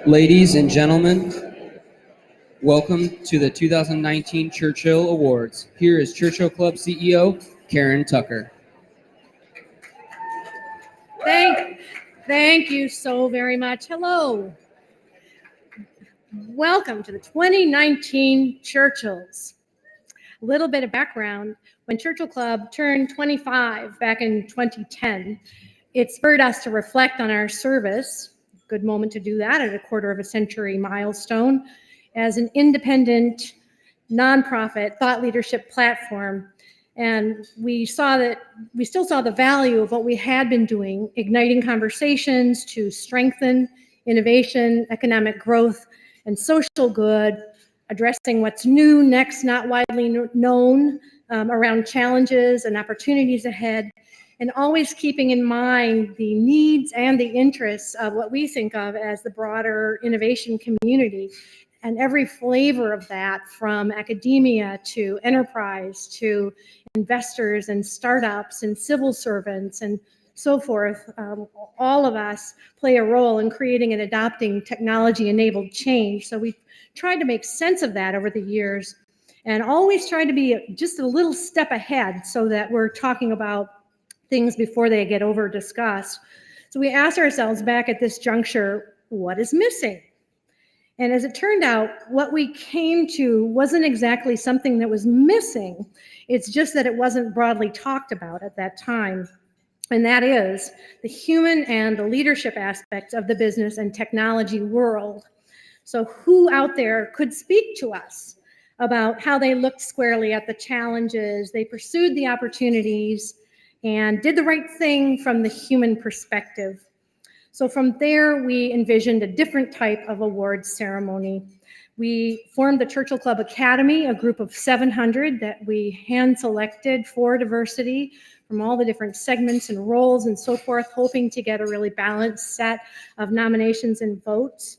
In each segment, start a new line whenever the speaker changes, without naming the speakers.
Ladies and gentlemen, welcome to the 2019 Churchill Awards. Here is Churchill Club CEO, Karen Tucker.
Thank you so very much. Hello. Welcome to the 2019 Churchills. A little bit of background. When Churchill Club turned 25 back in 2010, it spurred us to reflect on our service. Good moment to do that at a quarter of a century milestone as an independent, nonprofit thought leadership platform. And we still saw the value of what we had been doing, igniting conversations to strengthen innovation, economic growth, and social good, addressing what's new, next, not widely known, around challenges and opportunities ahead, and always keeping in mind the needs and the interests of what we think of as the broader innovation community. And every flavor of that, from academia to enterprise to investors and startups and civil servants and so forth, all of us play a role in creating and adopting technology-enabled change. So we've tried to make sense of that over the years and always tried to be just a little step ahead so that we're talking about things before they get over-discussed. So we asked ourselves back at this juncture, what is missing? And as it turned out, what we came to wasn't exactly something that was missing. It's just that it wasn't broadly talked about at that time. And that is the human and the leadership aspects of the business and technology world. So who out there could speak to us about how they looked squarely at the challenges, they pursued the opportunities, and did the right thing from the human perspective? So from there, we envisioned a different type of awards ceremony. We formed the Churchill Club Academy, a group of 700 that we hand-selected for diversity from all the different segments and roles and so forth, hoping to get a really balanced set of nominations and votes.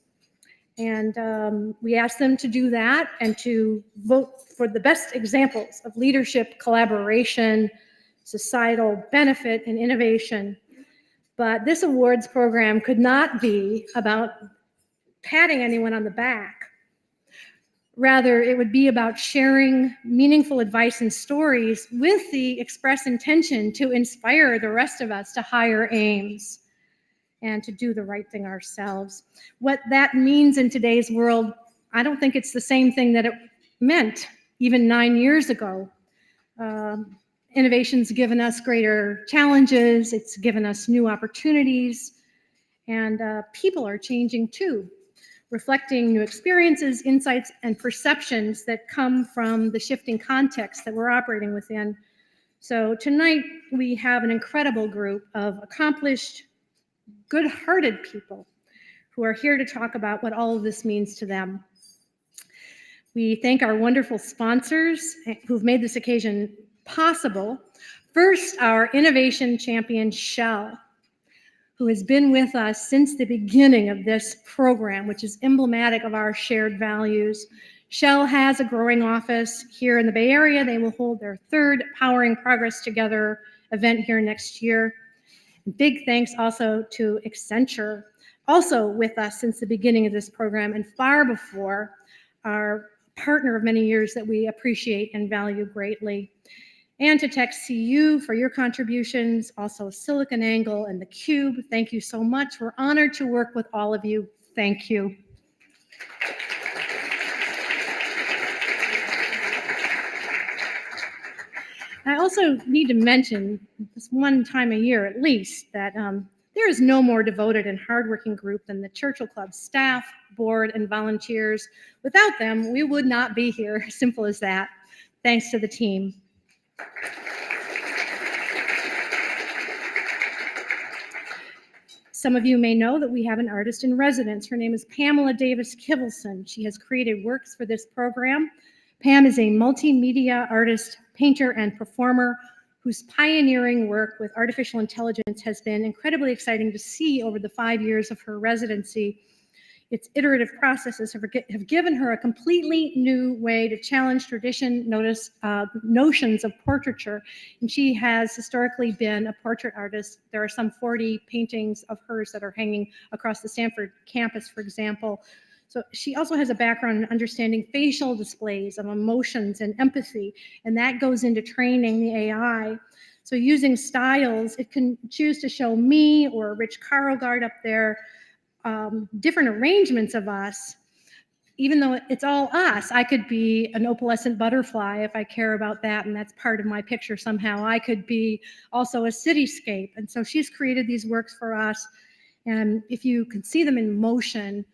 And we asked them to do that and to vote for the best examples of leadership, collaboration, societal benefit, and innovation. But this awards program could not be about patting anyone on the back. Rather, it would be about sharing meaningful advice and stories with the express intention to inspire the rest of us to higher aims and to do the right thing ourselves. What that means in today's world, I don't think it's the same thing that it meant even 9 years ago. Innovation's given us greater challenges, it's given us new opportunities, and people are changing too, reflecting new experiences, insights, and perceptions that come from the shifting context that we're operating within. So tonight, we have an incredible group of accomplished, good-hearted people who are here to talk about what all of this means to them. We thank our wonderful sponsors who've made this occasion possible. First, our innovation champion, Shell, who has been with us since the beginning of this program, which is emblematic of our shared values. Shell has a growing office here in the Bay Area. They will hold their third Powering Progress Together event here next year. Big thanks also to Accenture, also with us since the beginning of this program and far before, our partner of many years that we appreciate and value greatly. And to TechCU for your contributions, also SiliconANGLE and theCUBE. Thank you so much. We're honored to work with all of you. Thank you. I also need to mention, this one time a year at least, that there is no more devoted and hardworking group than the Churchill Club staff, board, and volunteers. Without them, we would not be here. Simple as that. Thanks to the team. Some of you may know that we have an artist in residence. Her name is Pamela Davis Kivelson. She has created works for this program. Pam is a multimedia artist, painter, and performer whose pioneering work with artificial intelligence has been incredibly exciting to see over the 5 years of her residency. Its iterative processes have given her a completely new way to challenge notions of portraiture. And she has historically been a portrait artist. There are some 40 paintings of hers that are hanging across the Stanford campus, for example. So she also has a background in understanding facial displays of emotions and empathy, and that goes into training the AI. So using styles, it can choose to show me or Rich Karlgaard up there different arrangements of us. Even though it's all us, I could be an opalescent butterfly if I care about that, and that's part of my picture somehow. I could be also a cityscape. And so she's created these works for us. And if you can see them in motion,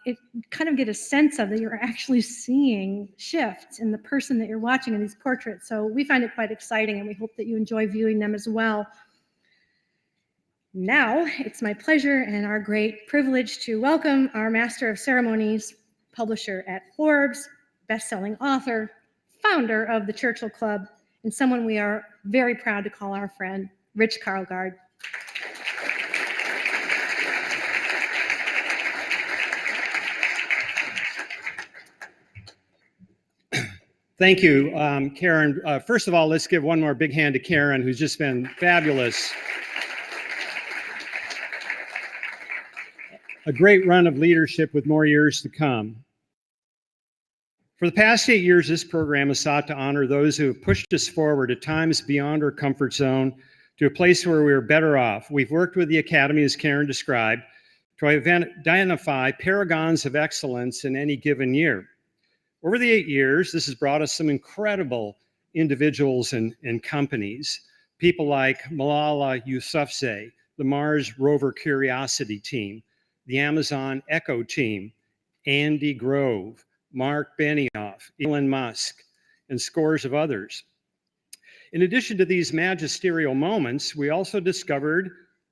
it kind of get a sense of that you're actually seeing shifts in the person that you're watching in these portraits. So we find it quite exciting, and we hope that you enjoy viewing them as well. Now, it's my pleasure and our great privilege to welcome our Master of Ceremonies, publisher at Forbes, best-selling author, founder of the Churchill Club, and someone we are very proud to call our friend, Rich Karlgaard.
Thank you, Karen. First of all, let's give one more big hand to Karen, who's just been fabulous. A great run of leadership with more years to come. For the past 8 years, this program has sought to honor those who have pushed us forward at times beyond our comfort zone to a place where we are better off. We've worked with the Academy, as Karen described, to identify paragons of excellence in any given year. Over the 8 years, this has brought us some incredible individuals and companies. People like Malala Yousafzai, the Mars rover Curiosity team, the Amazon Echo team, Andy Grove, Mark Benioff, Elon Musk, and scores of others. In addition to these magisterial moments, we also discovered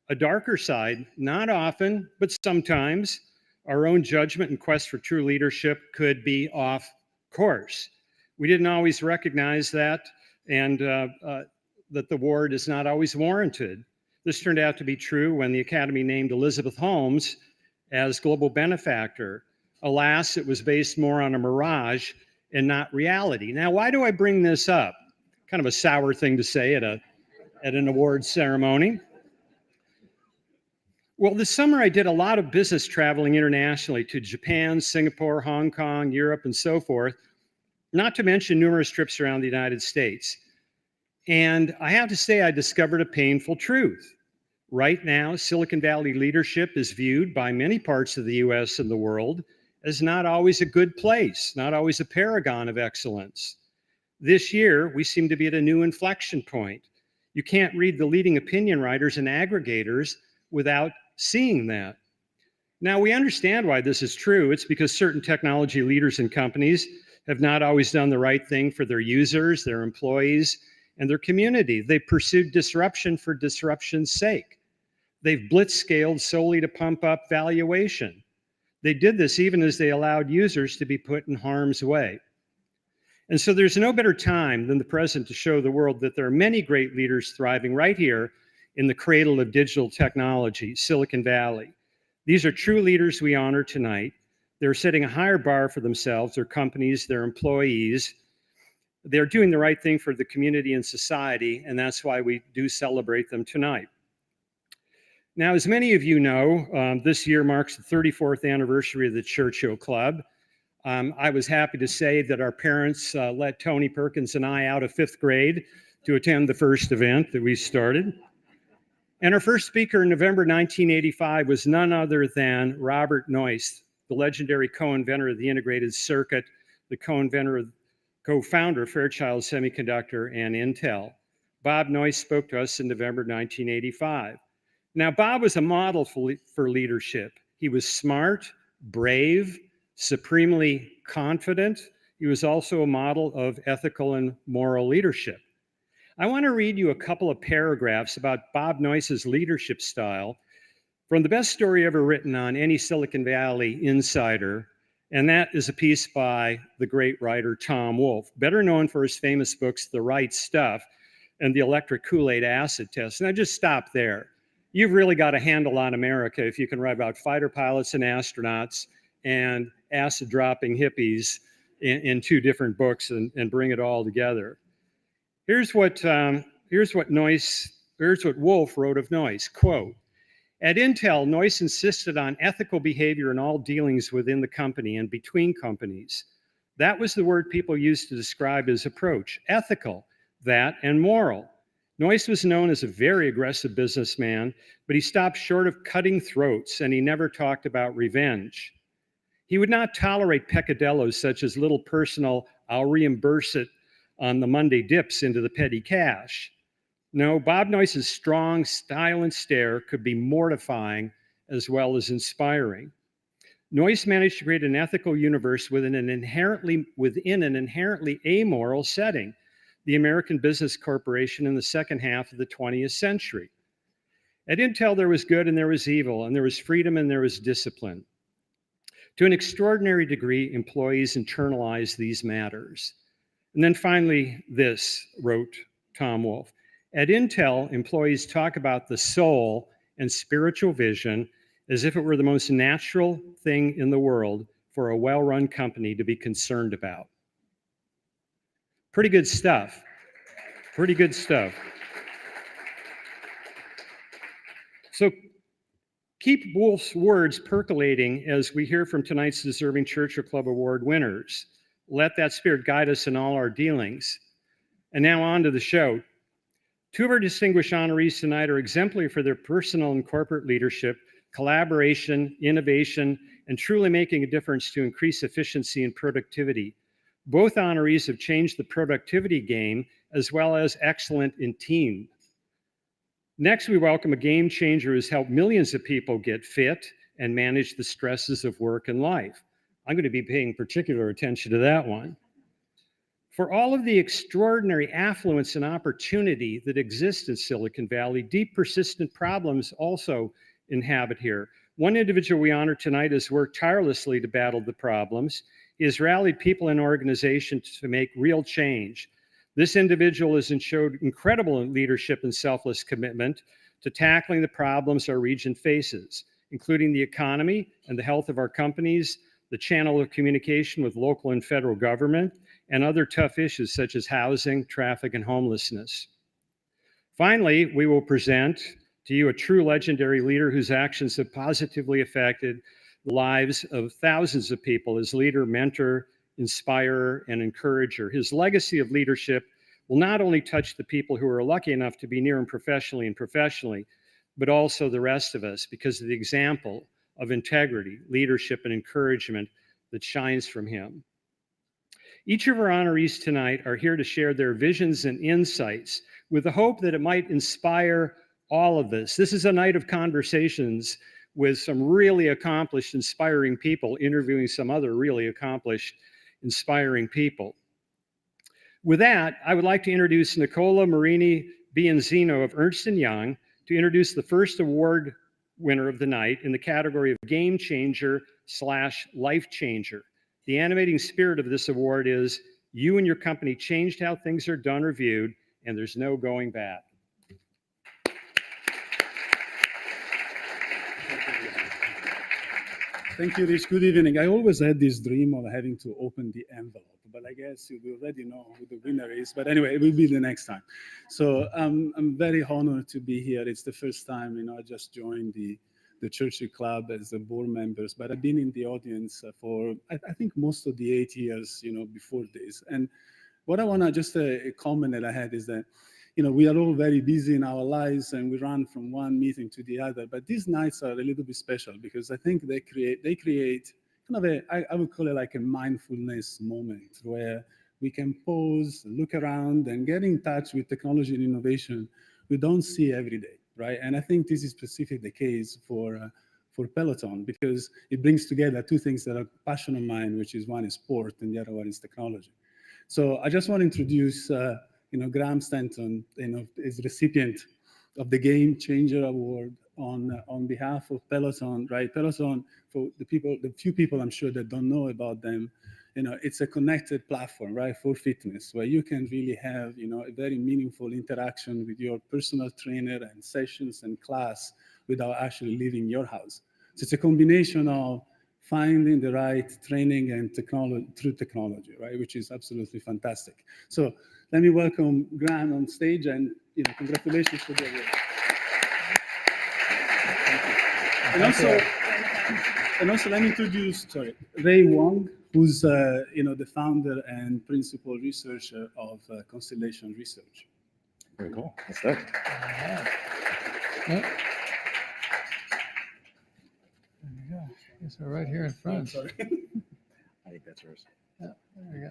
a darker side. Not often, but sometimes, our own judgment and quest for true leadership could be off course. We didn't always recognize that, and that the award is not always warranted. This turned out to be true when the Academy named Elizabeth Holmes as Global Benefactor. Alas, it was based more on a mirage and not reality. Now, why do I bring this up? Kind of a sour thing to say at an awards ceremony. Well, this summer I did a lot of business traveling internationally to Japan, Singapore, Hong Kong, Europe, and so forth, not to mention numerous trips around the United States. And I have to say, I discovered a painful truth. Right now, Silicon Valley leadership is viewed by many parts of the US and the world as not always a good place, not always a paragon of excellence. This year, we seem to be at a new inflection point. You can't read the leading opinion writers and aggregators without seeing that. Now, we understand why this is true. It's because certain technology leaders and companies have not always done the right thing for their users, their employees, and their community. They pursued disruption for disruption's sake. They've blitzscaled solely to pump up valuation. They did this even as they allowed users to be put in harm's way. And so there's no better time than the present to show the world that there are many great leaders thriving right here in the cradle of digital technology, Silicon Valley. These are true leaders we honor tonight. They're setting a higher bar for themselves, their companies, their employees. They're doing the right thing for the community and society, and that's why we do celebrate them tonight. Now, as many of you know, this year marks the 34th anniversary of the Churchill Club. I was happy to say that our parents let Tony Perkins and I out of 5th grade to attend the first event that we started. And our first speaker in November 1985 was none other than Robert Noyce, the legendary co-inventor of the integrated circuit, the co-founder of Fairchild Semiconductor and Intel. Bob Noyce spoke to us in November 1985. Now, Bob was a model for leadership. He was smart, brave, supremely confident. He was also a model of ethical and moral leadership. I want to read you a couple of paragraphs about Bob Noyce's leadership style from the best story ever written on any Silicon Valley insider, and that is a piece by the great writer Tom Wolfe, better known for his famous books, The Right Stuff and The Electric Kool-Aid Acid Test. And I just stop there. you've really got a handle on America if you can write about fighter pilots and astronauts and acid-dropping hippies in two different books and bring it all together. Here's what Wolf wrote of Noyce, quote, "At Intel, Noyce insisted on ethical behavior in all dealings within the company and between companies. That was the word people used to describe his approach, ethical, that, and moral. Noyce was known as a very aggressive businessman, but he stopped short of cutting throats, and he never talked about revenge. He would not tolerate peccadillos such as little personal, I'll reimburse it on the Monday dips into the petty cash. No, Bob Noyce's strong style and stare could be mortifying as well as inspiring. Noyce managed to create an ethical universe within an inherently amoral setting, the American business corporation in the second half of the 20th century. At Intel, there was good and there was evil, and there was freedom and there was discipline. To an extraordinary degree, employees internalized these matters." And then finally, this, wrote Tom Wolfe, "At Intel, employees talk about the soul and spiritual vision as if it were the most natural thing in the world for a well-run company to be concerned about." Pretty good stuff. Pretty good stuff. So keep Wolfe's words percolating as we hear from tonight's deserving Churchill Club Award winners. Let that spirit guide us in all our dealings. And now on to the show. Two of our distinguished honorees tonight are exemplary for their personal and corporate leadership, collaboration, innovation, and truly making a difference to increase efficiency and productivity. Both honorees have changed the productivity game as well as excellent in team. Next, we welcome a game changer who's helped millions of people get fit and manage the stresses of work and life. I'm going to be paying particular attention to that one. For all of the extraordinary affluence and opportunity that exists in Silicon Valley, deep, persistent problems also inhabit here. One individual we honor tonight has worked tirelessly to battle the problems. He has rallied people and organizations to make real change. This individual has showed incredible leadership and selfless commitment to tackling the problems our region faces, including the economy and the health of our companies, the channel of communication with local and federal government, and other tough issues such as housing, traffic, and homelessness. Finally, we will present to you a true legendary leader whose actions have positively affected the lives of thousands of people as leader, mentor, inspirer, and encourager. His legacy of leadership will not only touch the people who are lucky enough to be near him professionally, but also the rest of us because of the example of integrity, leadership, and encouragement that shines from him. Each of our honorees tonight are here to share their visions and insights with the hope that it might inspire all of this. This is a night of conversations with some really accomplished, inspiring people, interviewing some other really accomplished, inspiring people. With that, I would like to introduce Nicola Marini Bianzino of Ernst & Young to introduce the first award winner of the night in the category of Game Changer / Life Changer. The animating spirit of this award is, you and your company changed how things are done or viewed, and there's no going back.
Thank you, Rich. Good evening. I always had this dream of having to open the envelope, but I guess you already know who the winner is. But anyway, it will be the next time. So I'm very honored to be here. It's the first time, I just joined the Churchill Club as a board members, but I've been in the audience for, I think, most of the 8 years, before this. And what I want to just a comment that I had is that, we are all very busy in our lives and we run from one meeting to the other, but these nights are a little bit special because I think they create kind of I would call it like a mindfulness moment where we can pause, look around, and get in touch with technology and innovation we don't see every day, right? And I think this is specifically the case for Peloton because it brings together two things that are passion of mine, which is one is sport and the other one is technology. So I just want to introduce Graham Stenton, is recipient of the Game Changer Award on behalf of Peloton, right? Peloton, for the few people I'm sure that don't know about them, it's a connected platform, right, for fitness, where you can really have, a very meaningful interaction with your personal trainer and sessions and class without actually leaving your house. So it's a combination of finding the right training and technology through technology, right, which is absolutely fantastic. So let me welcome Graham on stage, and congratulations for the award. And also let me introduce Ray Wong, who's the founder and principal researcher of Constellation Research.
Very cool. That's it.
There you go. Yes, we're right here in front.
Sorry.
I think that's yours.
Yeah, there we go.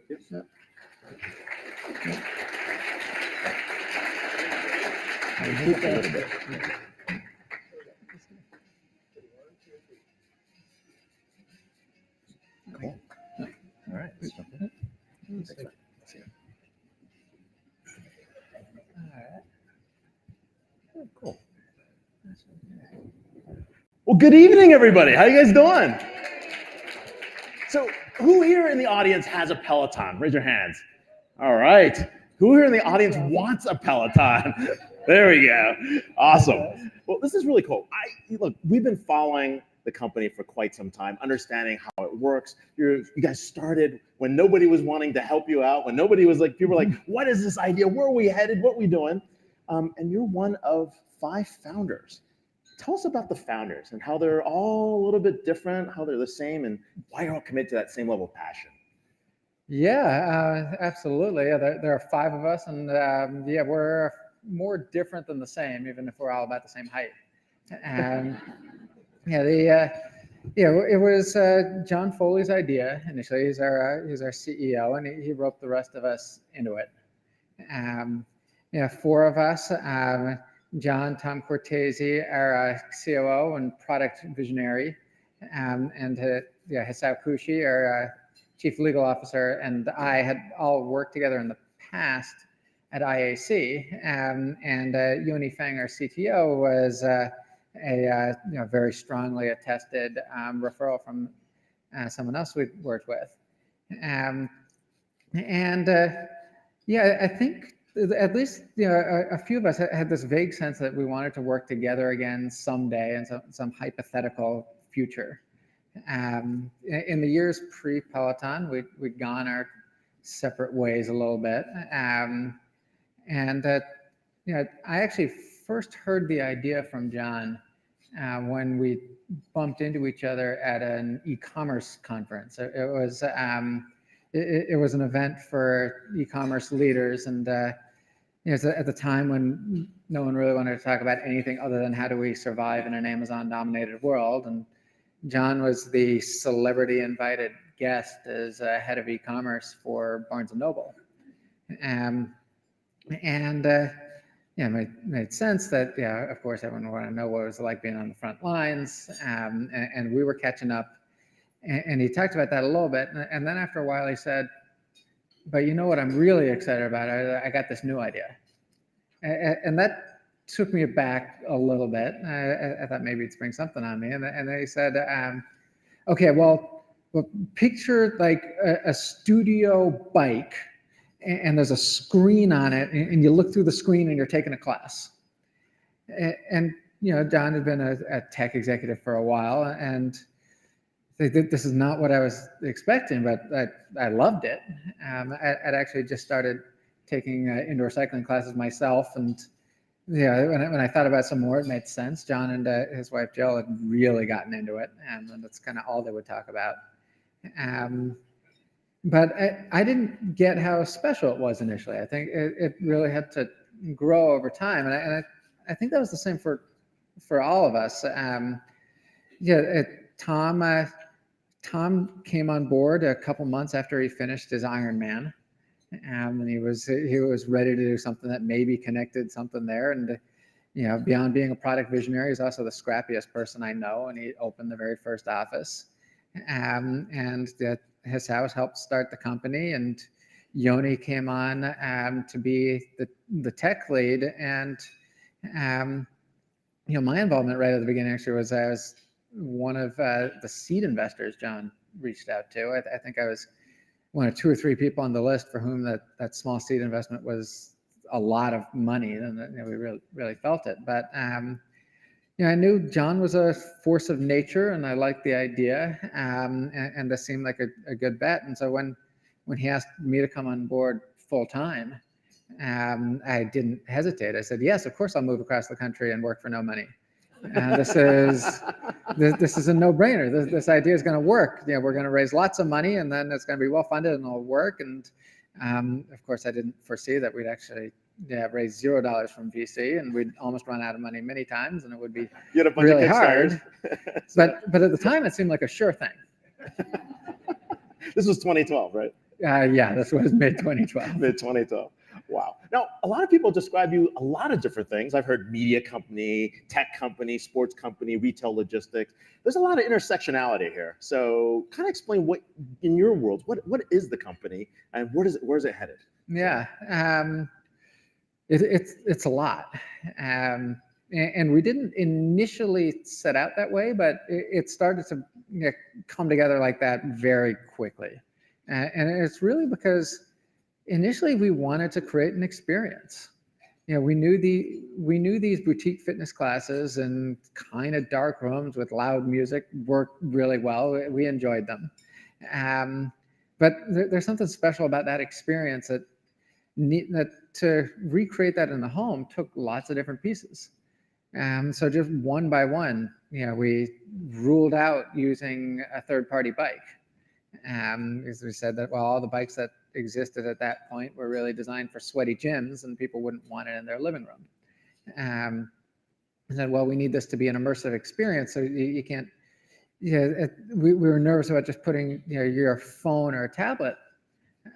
Yes.
Yeah.
Just a little bit. Cool. All right. Let's jump in. Thanks, man. See you. All right. Oh, cool. Well, good evening, everybody. How you guys doing? So, who here in the audience has a Peloton? Raise your hands. All right. Who here in the audience wants a Peloton? There we go. Awesome. Well, this is really cool. Look, we've been following the company for quite some time, understanding how it works. You guys started when nobody was wanting to help you out, when nobody was like, people were like, what is this idea? Where are we headed? What are we doing? And you're one of 5 founders. Tell us about the founders and how they're all a little bit different, how they're the same, and why you're all committed to that same level of passion.
Yeah, absolutely. Yeah, there are 5 of us, and yeah, we're more different than the same, even if we're all about the same height. And it was John Foley's idea initially. He's our CEO, and he roped the rest of us into it. 4 of us. John Tom Cortese, our COO and product visionary, and Hisao Kushi, our chief legal officer, and I had all worked together in the past at IAC, and Yoni Feng, our CTO, was a very strongly attested referral from someone else we'd worked with, I think at least a few of us had this vague sense that we wanted to work together again someday in some hypothetical future. In the years pre-Peloton, we'd gone our separate ways a little bit, I actually first heard the idea from John when we bumped into each other at an e-commerce conference. It was an event for e-commerce leaders, and at the time when no one really wanted to talk about anything other than how do we survive in an Amazon-dominated world, and John was the celebrity invited guest as head of e-commerce for Barnes & Noble. Made sense that, of course, everyone wanted to know what it was like being on the front lines, and we were catching up. And he talked about that a little bit. And then after a while, he said, but you know what I'm really excited about? I got this new idea. And that took me aback a little bit. I thought maybe he'd spring something on me. And then he said, okay, well, picture like a studio bike, and there's a screen on it, and you look through the screen and you're taking a class. And John had been a tech executive for a while, and this is not what I was expecting, but I loved it. I'd actually just started taking indoor cycling classes myself, and when I thought about it some more, it made sense. John and his wife Jill had really gotten into it, and that's kind of all they would talk about. But I didn't get how special it was initially. I think it really had to grow over time, and I think that was the same for all of us. Tom came on board a couple months after he finished his Ironman, and he was ready to do something that maybe connected something there. And beyond being a product visionary, he's also the scrappiest person I know, and he opened the very first office. His house helped start the company, and Yoni came on to be the tech lead. And my involvement right at the beginning actually was I was one of the seed investors John reached out to. I think I was one of 2 or 3 people on the list for whom that small seed investment was a lot of money, and we really felt it. But I knew John was a force of nature, and I liked the idea, and this seemed like a good bet. And so when he asked me to come on board full time, I didn't hesitate. I said, yes, of course I'll move across the country and work for no money. This is a no-brainer. This idea is going to work. We're going to raise lots of money, and then it's going to be well-funded, and it'll work. And of course, I didn't foresee that we'd actually raise $0 from VC, and we'd almost run out of money many times, and it would be really hard. But at the time, it seemed like a sure thing.
This was 2012, right?
Yeah, this was mid-2012.
Mid-2012. Wow. Now, a lot of people describe you a lot of different things. I've heard media company, tech company, sports company, retail logistics. There's a lot of intersectionality here. So kind of explain what, in your world, what is the company and where's it headed?
Yeah, it's a lot. And we didn't initially set out that way, but it started to come together like that very quickly. And it's really because initially we wanted to create an experience. We knew these boutique fitness classes and kind of dark rooms with loud music worked really well. We enjoyed them. But there's something special about that experience that to recreate that in the home took lots of different pieces. So just one by one, we ruled out using a third-party bike. As we said that, well, all the bikes that existed at that point were really designed for sweaty gyms, and people wouldn't want it in their living room. And said, well, we need this to be an immersive experience, so you can't. We were nervous about just putting your phone or a tablet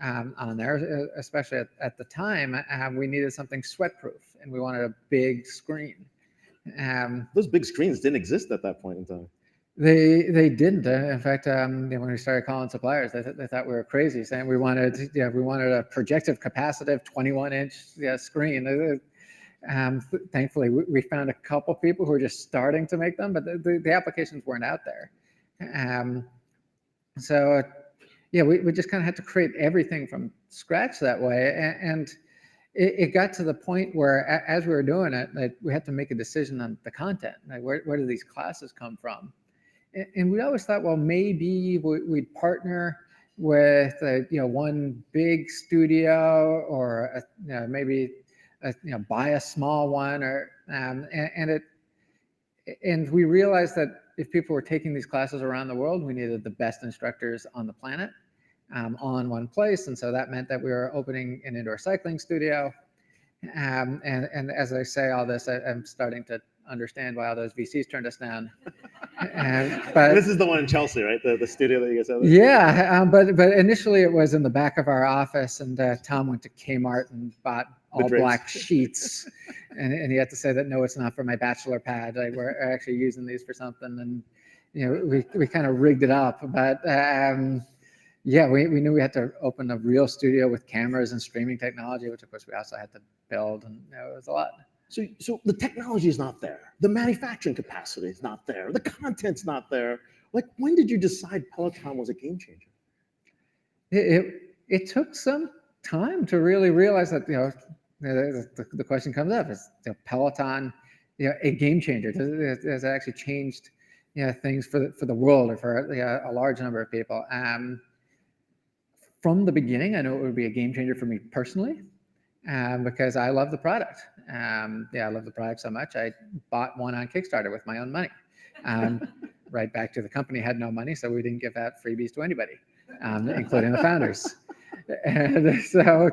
on there, especially at the time. We needed something sweat-proof, and we wanted a big screen.
Those big screens didn't exist at that point in time.
They didn't. In fact, when we started calling suppliers, they thought we were crazy, saying we wanted a projective capacitive 21-inch screen. Thankfully, we found a couple people who were just starting to make them, but the applications weren't out there. So we just kind of had to create everything from scratch that way, and it got to the point where, as we were doing it, we had to make a decision on the content. Like, where do these classes come from? And we always thought, well, maybe we'd partner with one big studio, or maybe buy a small one, or and we realized that if people were taking these classes around the world, we needed the best instructors on the planet all in one place. And so that meant that we were opening an indoor cycling studio. And as I say all this, I'm starting to understand why all those VCs turned us down. But
this is the one in Chelsea, right? The studio that you guys have there?
Yeah, but initially it was in the back of our office, and Tom went to Kmart and bought all black sheets, and he had to say that, no, it's not for my bachelor pad. Like, we're actually using these for something, and we kind of rigged it up. But we knew we had to open a real studio with cameras and streaming technology, which of course we also had to build, and it was a lot.
So the technology is not there. The manufacturing capacity is not there. The content's not there. Like, when did you decide Peloton was a game changer?
It took some time to really realize that, the question comes up, is Peloton, a game changer? Has it actually changed, things for the world, or for a large number of people? From the beginning, I know it would be a game changer for me personally, because I love the product. I love the product so much, I bought one on Kickstarter with my own money. Right back to the company had no money, so we didn't give out freebies to anybody, including the founders. And so,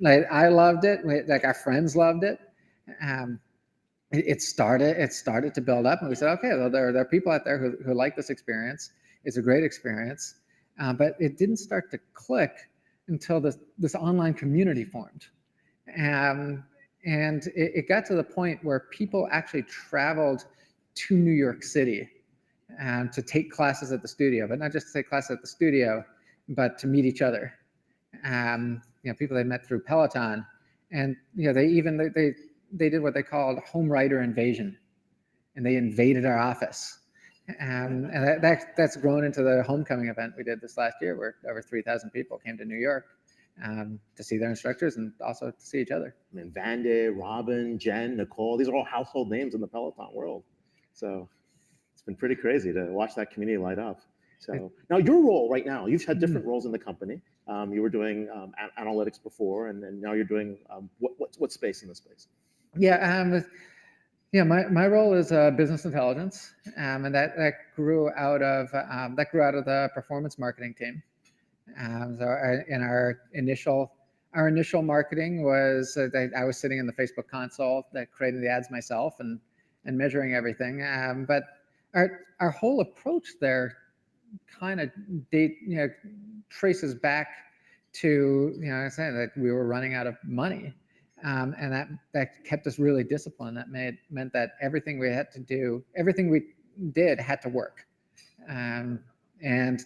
I loved it. Our friends loved it. It started to build up, and we said, okay, well, there are people out there who like this experience. It's a great experience, but it didn't start to click until this online community formed. And it got to the point where people actually traveled to New York City to take classes at the studio, but not just to take classes at the studio, but to meet each other. People they met through Peloton, and they did what they called home writer invasion, and they invaded our office. And that's grown into the homecoming event we did this last year, where over 3,000 people came to New York to see their instructors and also to see each other.
I mean, Vande, Robin, Jen, Nicole, these are all household names in the Peloton world. So it's been pretty crazy to watch that community light up. So now your role right now, you've had different roles in the company. You were doing analytics before, and now you're doing what space in this space?
My role is business intelligence, and that grew out of the performance marketing team. Our initial marketing was I was sitting in the Facebook console, creating the ads myself and measuring everything. But our whole approach there kind of traces back to I said that we were running out of money. And that kept us really disciplined. That meant that everything we did had to work. And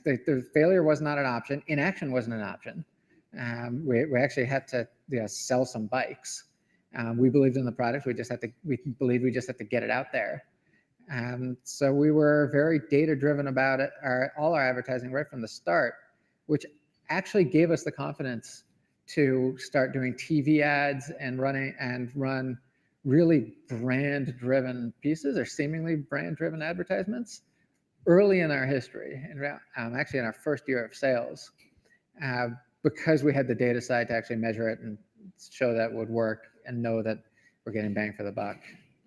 the failure was not an option. Inaction wasn't an option. We actually had to sell some bikes. We believed in the product. We believed we just had to get it out there. So we were very data driven about it. All our advertising right from the start, which actually gave us the confidence to start doing TV ads and run really brand-driven pieces or seemingly brand-driven advertisements early in our history, and actually in our first year of sales, because we had the data side to actually measure it and show that it would work and know that we're getting bang for the buck.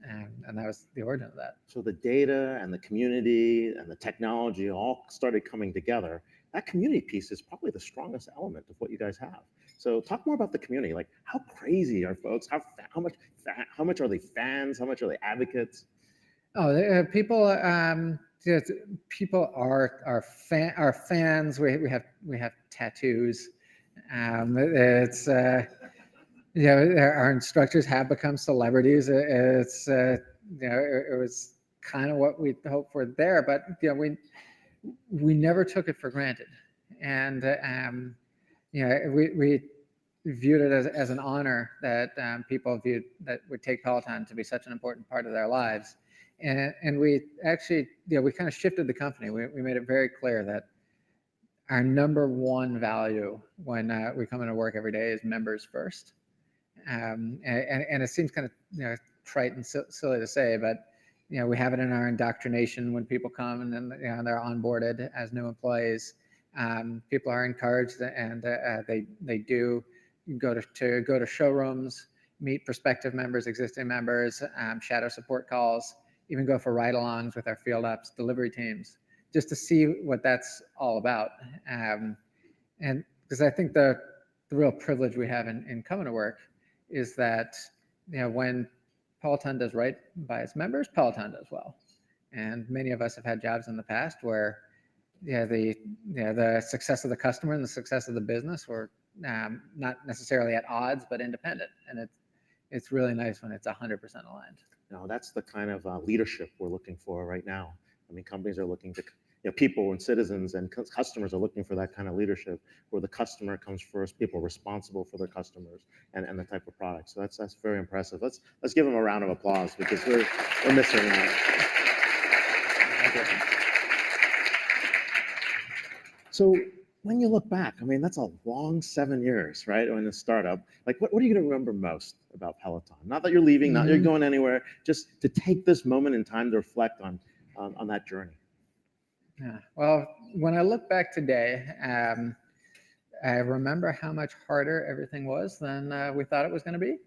And that was the origin of that.
So the data and the community and the technology all started coming together. That community piece is probably the strongest element of what you guys have. So talk more about the community. Like, how crazy are folks? How much are they fans? How much are they advocates?
Oh, people are fans. We have tattoos. Our instructors have become celebrities. It was kind of what we hoped for there, but we never took it for granted, and we viewed it as an honor that people viewed that would take Peloton to be such an important part of their lives, and we actually we kind of shifted the company. We made it very clear that our number one value when we come into work every day is members first. And it seems kind of trite and silly to say, but we have it in our indoctrination when people come and then they're onboarded as new employees. People are encouraged, and they do go to showrooms, meet prospective members, existing members, shadow support calls, even go for ride-alongs with our field ops delivery teams, just to see what that's all about. And because I think the real privilege we have in coming to work is that when Peloton does right by its members, Peloton does well. And many of us have had jobs in the past where the success of the customer and the success of the business were not necessarily at odds, but independent. And it's really nice when it's 100% aligned.
No, that's the kind of leadership we're looking for right now. I mean, companies are looking to, people and citizens and customers are looking for that kind of leadership where the customer comes first, people are responsible for their customers and the type of product. So that's very impressive. Let's give them a round of applause because we're missing that. So when you look back, I mean, that's a long 7 years, right? In a startup, like what are you going to remember most about Peloton? Not that you're leaving, not that you're going anywhere, just to take this moment in time to reflect on that journey.
Yeah. Well, when I look back today, I remember how much harder everything was than we thought it was going to be,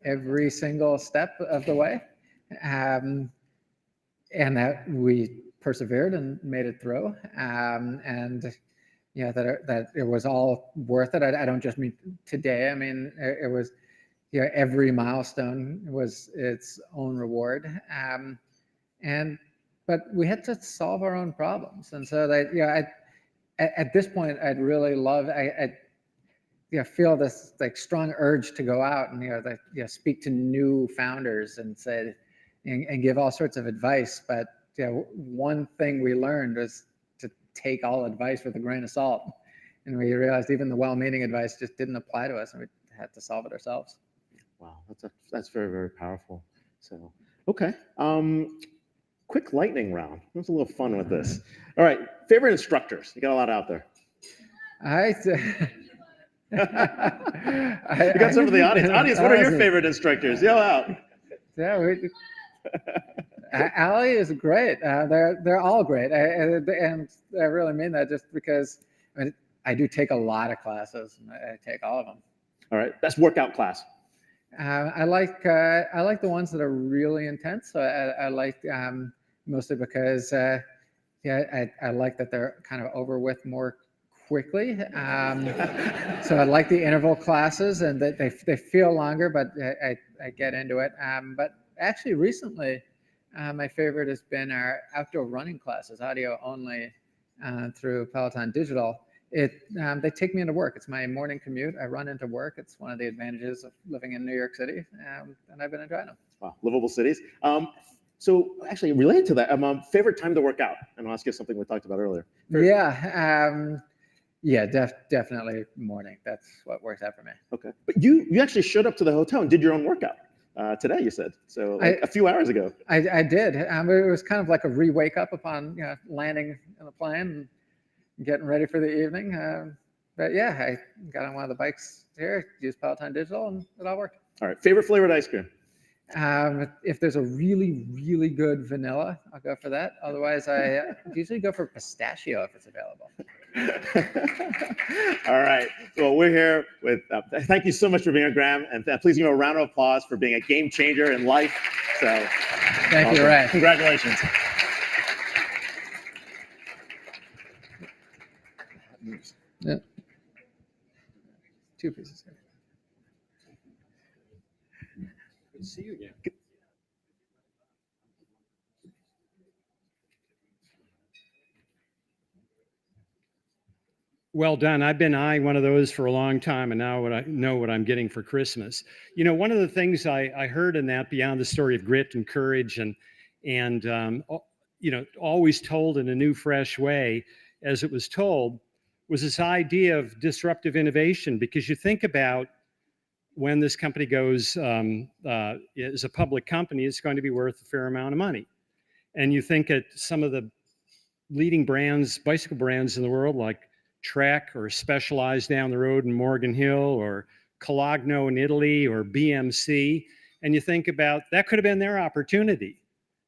every single step of the way, and that we persevered and made it through, and that it was all worth it. I don't just mean today. I mean it was, every milestone was its own reward, but we had to solve our own problems. And so that, at this point, I'd really love, I feel this like strong urge to go out and, speak to new founders and say, and give all sorts of advice. But one thing we learned was to take all advice with a grain of salt. And we realized even the well-meaning advice just didn't apply to us, and we had to solve it ourselves.
Wow, that's very, very powerful. So, okay. Quick lightning round. Let's a little fun with this. All right, favorite instructors. You got a lot out there. You got some of the audience. Audience, what are your favorite instructors? Yell out.
Yeah, Ali is great. They're all great, and I really mean that just because I do take a lot of classes. And I take all of them.
All right, best workout class.
I like the ones that are really intense. So I like mostly because I like that they're kind of over with more quickly. So I like the interval classes, and that they feel longer, but I get into it. But actually, recently, my favorite has been our outdoor running classes, audio only, through Peloton Digital. They take me into work. It's my morning commute. I run into work. It's one of the advantages of living in New York City, and I've been enjoying them.
Wow, livable cities. So actually, related to that, favorite time to work out, and I'll ask you something we talked about earlier.
Yeah, definitely morning. That's what works out for me.
Okay, but you actually showed up to the hotel and did your own workout today. You said so, like a few hours ago.
I did. It was kind of like a re-wake up upon landing in the plane and getting ready for the evening. But yeah, I got on one of the bikes here, used Peloton Digital, and it all worked.
All right, favorite flavored ice cream.
If there's a really, really good vanilla, I'll go for that. Otherwise, I usually go for pistachio if it's available.
All right. Well, we're here with, thank you so much for being here, Graham. And please give me a round of applause for being a game changer in life. So
thank you, Ray.
Congratulations.
Yeah. 2 pieces here.
Good to see you again. Well done. I've been eyeing one of those for a long time, and now I know what I'm getting for Christmas. You know, one of the things I heard in that, beyond the story of grit and courage and you know, always told in a new, fresh way, as it was told, was this idea of disruptive innovation. Because you think about when this company goes as a public company, it's going to be worth a fair amount of money. And you think at some of the leading brands, bicycle brands in the world, like Trek or Specialized down the road in Morgan Hill, or Calogno in Italy, or BMC, and you think about that could have been their opportunity.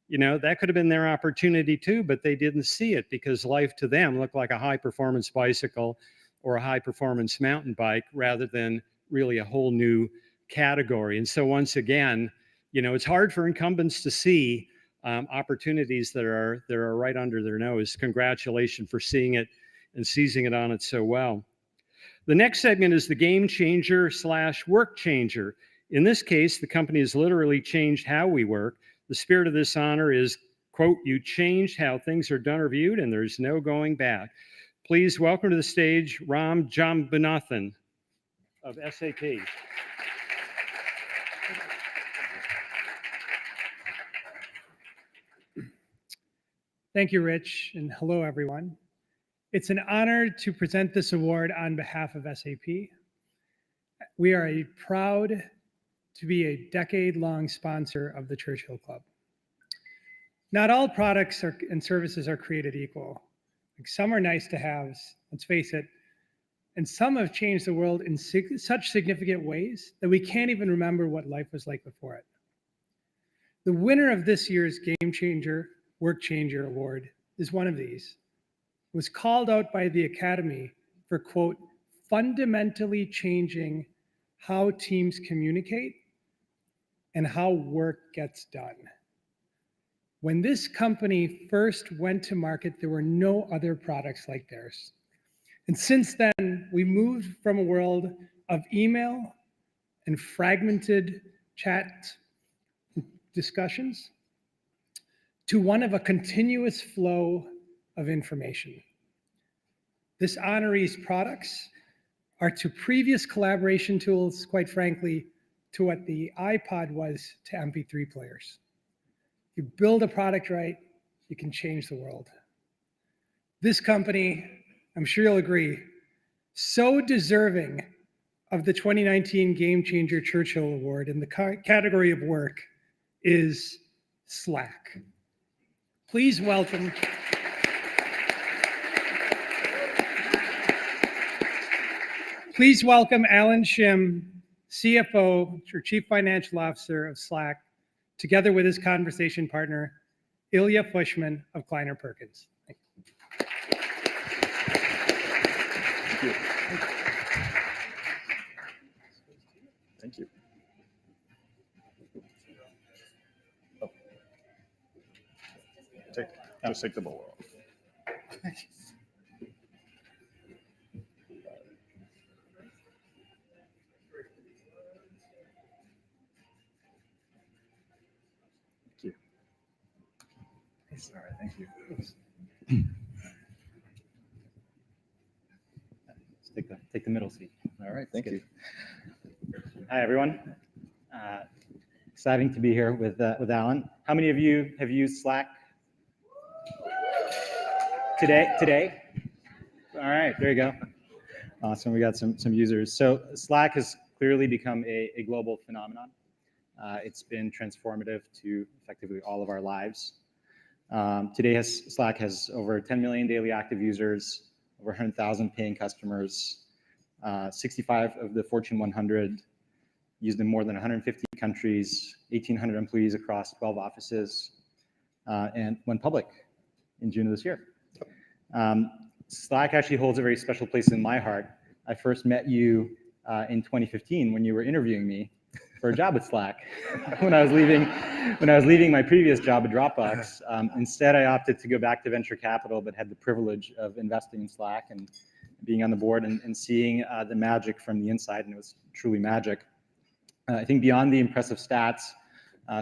You know, that could have been their opportunity too, but they didn't see it because life to them looked like a high performance bicycle or a high performance mountain bike rather than really a whole new category. And so once again, you know, it's hard for incumbents to see opportunities that are right under their nose. Congratulations for seeing it and seizing it on it so well. The next segment is the game changer / work changer. In this case, the company has literally changed how we work. The spirit of this honor is, quote, "You changed how things are done or viewed, and there's no going back." Please welcome to the stage Ram Jambunathan of SAP.
Thank you, Rich, and hello, everyone. It's an honor to present this award on behalf of SAP. We are proud to be a decade-long sponsor of the Churchill Club. Not all products and services are created equal. Like, some are nice to haves, let's face it, and some have changed the world in such significant ways that we can't even remember what life was like before it. The winner of this year's Game Changer, Work Changer Award is one of these. It was called out by the Academy for, quote, fundamentally changing how teams communicate and how work gets done. When this company first went to market, there were no other products like theirs. And since then, we moved from a world of email and fragmented chat discussions to one of a continuous flow of information. This honoree's products are to previous collaboration tools, quite frankly, to what the iPod was to MP3 players. You build a product right, you can change the world. This company, I'm sure you'll agree, so deserving of the 2019 Game Changer Churchill Award in the category of work is Slack. Please welcome. Please welcome Alan Shim, CFO or Chief Financial Officer of Slack, together with his conversation partner, Ilya Fushman of Kleiner Perkins.
Thank you. Thank you. Oh. Just take the bowl off. All right, thank you.
Take the middle seat.
All right, thank you.
Hi, everyone. Exciting to be here with Alan. How many of you have used Slack today? All right, there you go. Awesome, we got some users. So Slack has clearly become a global phenomenon. It's been transformative to effectively all of our lives. Today, Slack has over 10 million daily active users, over 100,000 paying customers, 65 of the Fortune 100, used in more than 150 countries, 1,800 employees across 12 offices, and went public in June of this year. Slack actually holds a very special place in my heart. I first met you in 2015 when you were interviewing me for a job at Slack when I was leaving my previous job at Dropbox. Instead, I opted to go back to venture capital, but had the privilege of investing in Slack and being on the board and seeing the magic from the inside, and it was truly magic. I think beyond the impressive stats,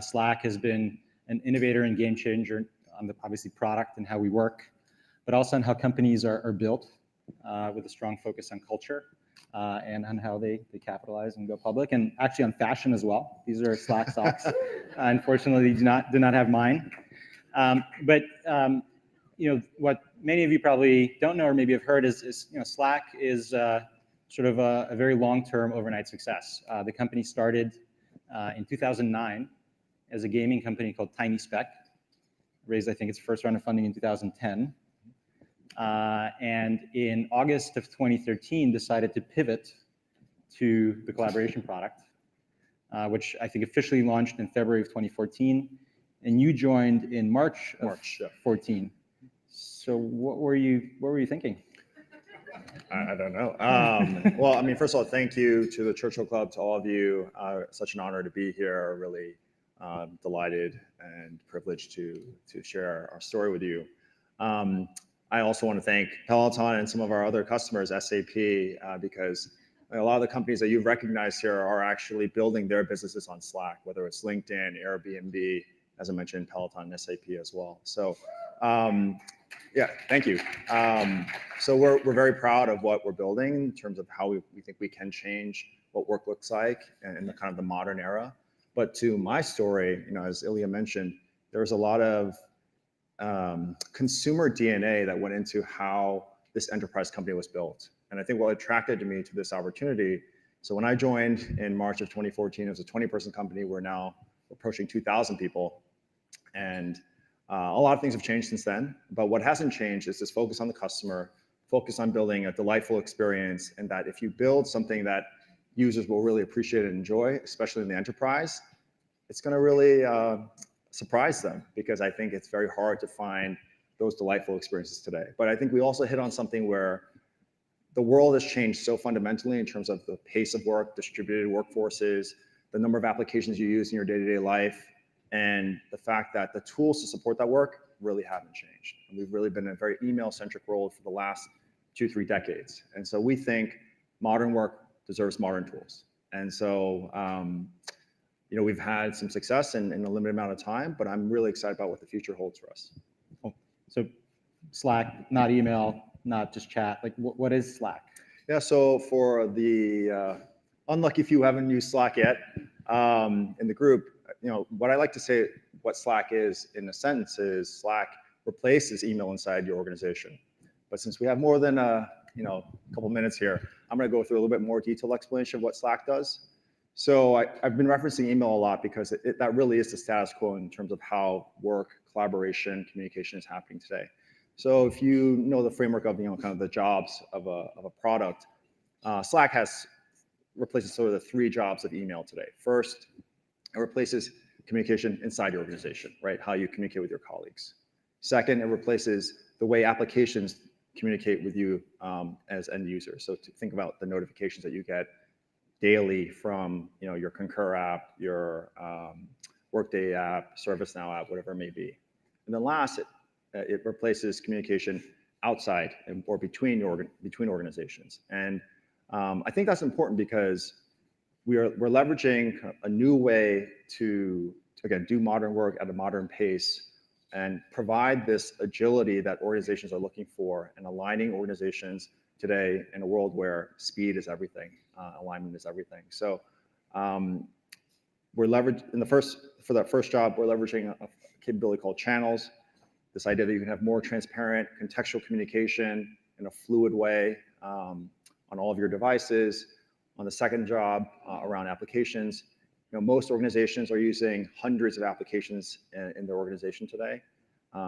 Slack has been an innovator and game changer on the obviously product and how we work, but also on how companies are built with a strong focus on culture. And on how they capitalize and go public, and actually on fashion as well. These are Slack socks. Unfortunately, do not have mine. But what many of you probably don't know or maybe have heard is Slack is sort of a very long-term overnight success. The company started in 2009 as a gaming company called Tiny Speck, raised I think its first round of funding in 2010. And in August of 2013, decided to pivot to the collaboration product, which I think officially launched in February of 2014. And you joined in March of 14. So what were you thinking?
I don't know. Well, I mean, first of all, thank you to the Churchill Club, to all of you. Such an honor to be here. Really delighted and privileged to share our story with you. I also want to thank Peloton and some of our other customers, SAP, because a lot of the companies that you've recognized here are actually building their businesses on Slack, whether it's LinkedIn, Airbnb, as I mentioned, Peloton and SAP as well. So yeah, thank you. So we're very proud of what we're building in terms of how we think we can change what work looks like in the kind of the modern era. But to my story, as Ilya mentioned, there's a lot of consumer DNA that went into how this enterprise company was built. And I think what attracted me to this opportunity, so when I joined in March of 2014, it was a 20-person company. We're now approaching 2,000 people. And a lot of things have changed since then. But what hasn't changed is this focus on the customer, focus on building a delightful experience, and that if you build something that users will really appreciate and enjoy, especially in the enterprise, it's going to really surprise them, because I think it's very hard to find those delightful experiences today. But I think we also hit on something where the world has changed so fundamentally in terms of the pace of work, distributed workforces, the number of applications you use in your day-to-day life, and the fact that the tools to support that work really haven't changed. And we've really been in a very email-centric world for the last 2-3 decades. And so we think modern work deserves modern tools. And so we've had some success in a limited amount of time, but I'm really excited about what the future holds for us.
Oh, so Slack, not email, not just chat. Like, what is Slack?
Yeah, so for the unlucky few who haven't used Slack yet in the group, what I like to say what Slack is in a sentence is Slack replaces email inside your organization. But since we have more than a couple minutes here, I'm going to go through a little bit more detailed explanation of what Slack does. So I've been referencing email a lot because that really is the status quo in terms of how work, collaboration, communication is happening today. So if you know the framework of kind of the jobs of a product, Slack replaces sort of the 3 jobs of email today. First, it replaces communication inside your organization, right? How you communicate with your colleagues. Second, it replaces the way applications communicate with you as end users. So to think about the notifications that you get daily from your Concur app, your Workday app, ServiceNow app, whatever it may be. And then last, it replaces communication outside or between organizations. And I think that's important because we're leveraging a new way to, again, do modern work at a modern pace and provide this agility that organizations are looking for, and aligning organizations today in a world where speed is everything, alignment is everything. So we're leveraging for that first job, we're leveraging a capability called channels. This idea that you can have more transparent contextual communication in a fluid way on all of your devices. On the second job around applications, most organizations are using hundreds of applications in their organization today,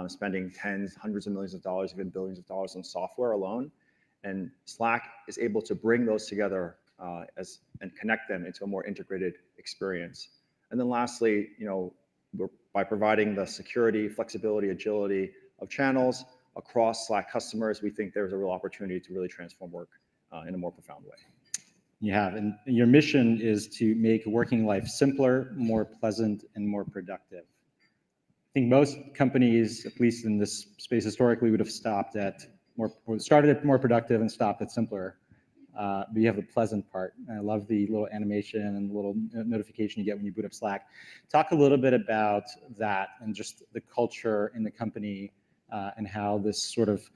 spending tens, hundreds of millions of dollars, even billions of dollars on software alone. And Slack is able to bring those together and connect them into a more integrated experience. And then lastly, by providing the security, flexibility, agility of channels across Slack customers, we think there's a real opportunity to really transform work in a more profound way.
You have, and your mission is to make working life simpler, more pleasant, and more productive. I think most companies, at least in this space historically, would have started at more productive and stopped at simpler. But you have the pleasant part. I love the little animation and the little notification you get when you boot up Slack. Talk a little bit about that and just the culture in the company and how this sort of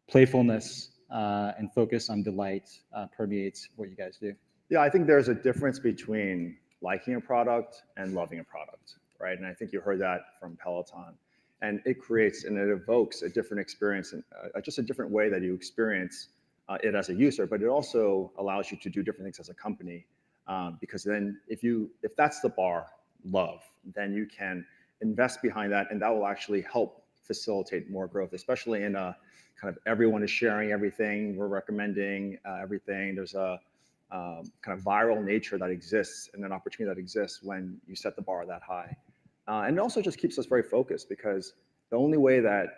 playfulness and focus on delight permeates what you guys do.
Yeah, I think there's a difference between liking a product and loving a product, right? And I think you heard that from Peloton. And it creates and it evokes a different experience and just a different way that you experience it as a user, but it also allows you to do different things as a company. Because then if that's the bar, love, then you can invest behind that, and that will actually help facilitate more growth, especially in a kind of everyone is sharing everything, we're recommending everything. There's a kind of viral nature that exists and an opportunity that exists when you set the bar that high. And it also just keeps us very focused, because the only way that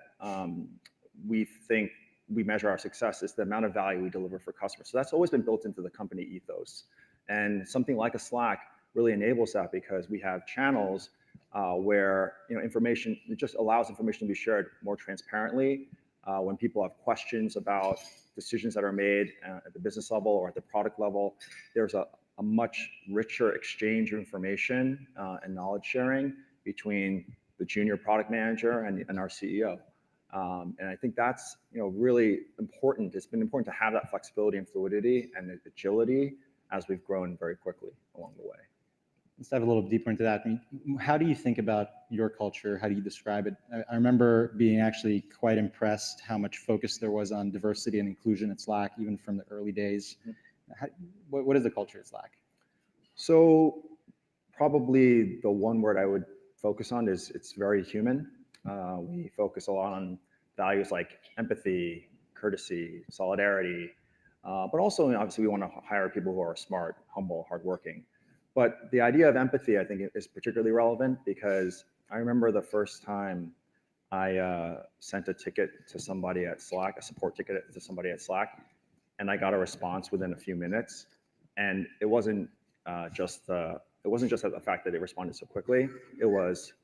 we think we measure our success is the amount of value we deliver for customers. So that's always been built into the company ethos. And something like a Slack really enables that, because we have channels where information, it just allows information to be shared more transparently. When people have questions about decisions that are made at the business level or at the product level, there's a much richer exchange of information and knowledge sharing between the junior product manager and our CEO. And I think that's really important. It's been important to have that flexibility and fluidity and agility as we've grown very quickly along the way.
Let's dive a little deeper into that. I mean, how do you think about your culture? How do you describe it? I remember being actually quite impressed how much focus there was on diversity and inclusion at Slack, even from the early days. What is the culture at Slack?
So probably the one word I would focus on is it's very human. We focus a lot on values like empathy, courtesy, solidarity, but also obviously we want to hire people who are smart, humble, hardworking. But the idea of empathy, I think, is particularly relevant, because I remember the first time I sent a ticket to somebody at Slack, a support ticket to somebody at Slack, and I got a response within a few minutes. And it wasn't just the fact that they responded so quickly. It was,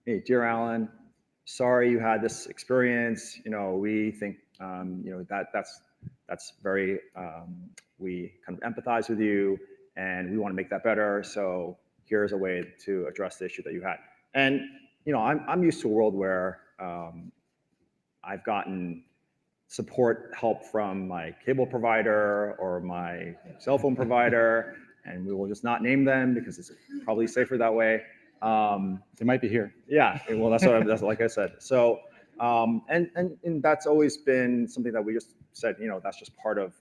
hey, dear Alan, sorry you had this experience. We think that's very. We kind of empathize with you, and we want to make that better. So here's a way to address the issue that you had. And I'm used to a world where I've gotten support help from my cable provider or my cell phone provider, and we will just not name them because it's probably safer that way.
They might be here.
Yeah, well, that's like I said. So, and that's always been something that we just said, that's just part of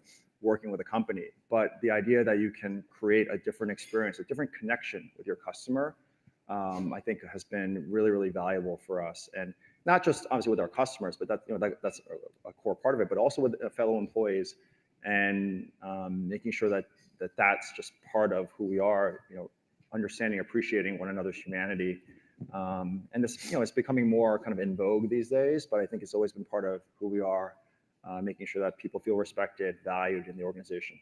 working with a company, but the idea that you can create a different experience, a different connection with your customer, I think has been really, really valuable for us. And not just obviously with our customers, but that's a core part of it, but also with fellow employees, and making sure that that's just part of who we are, understanding, appreciating one another's humanity. And this, it's becoming more kind of in vogue these days, but I think it's always been part of who we are, making sure that people feel respected, valued in the organization.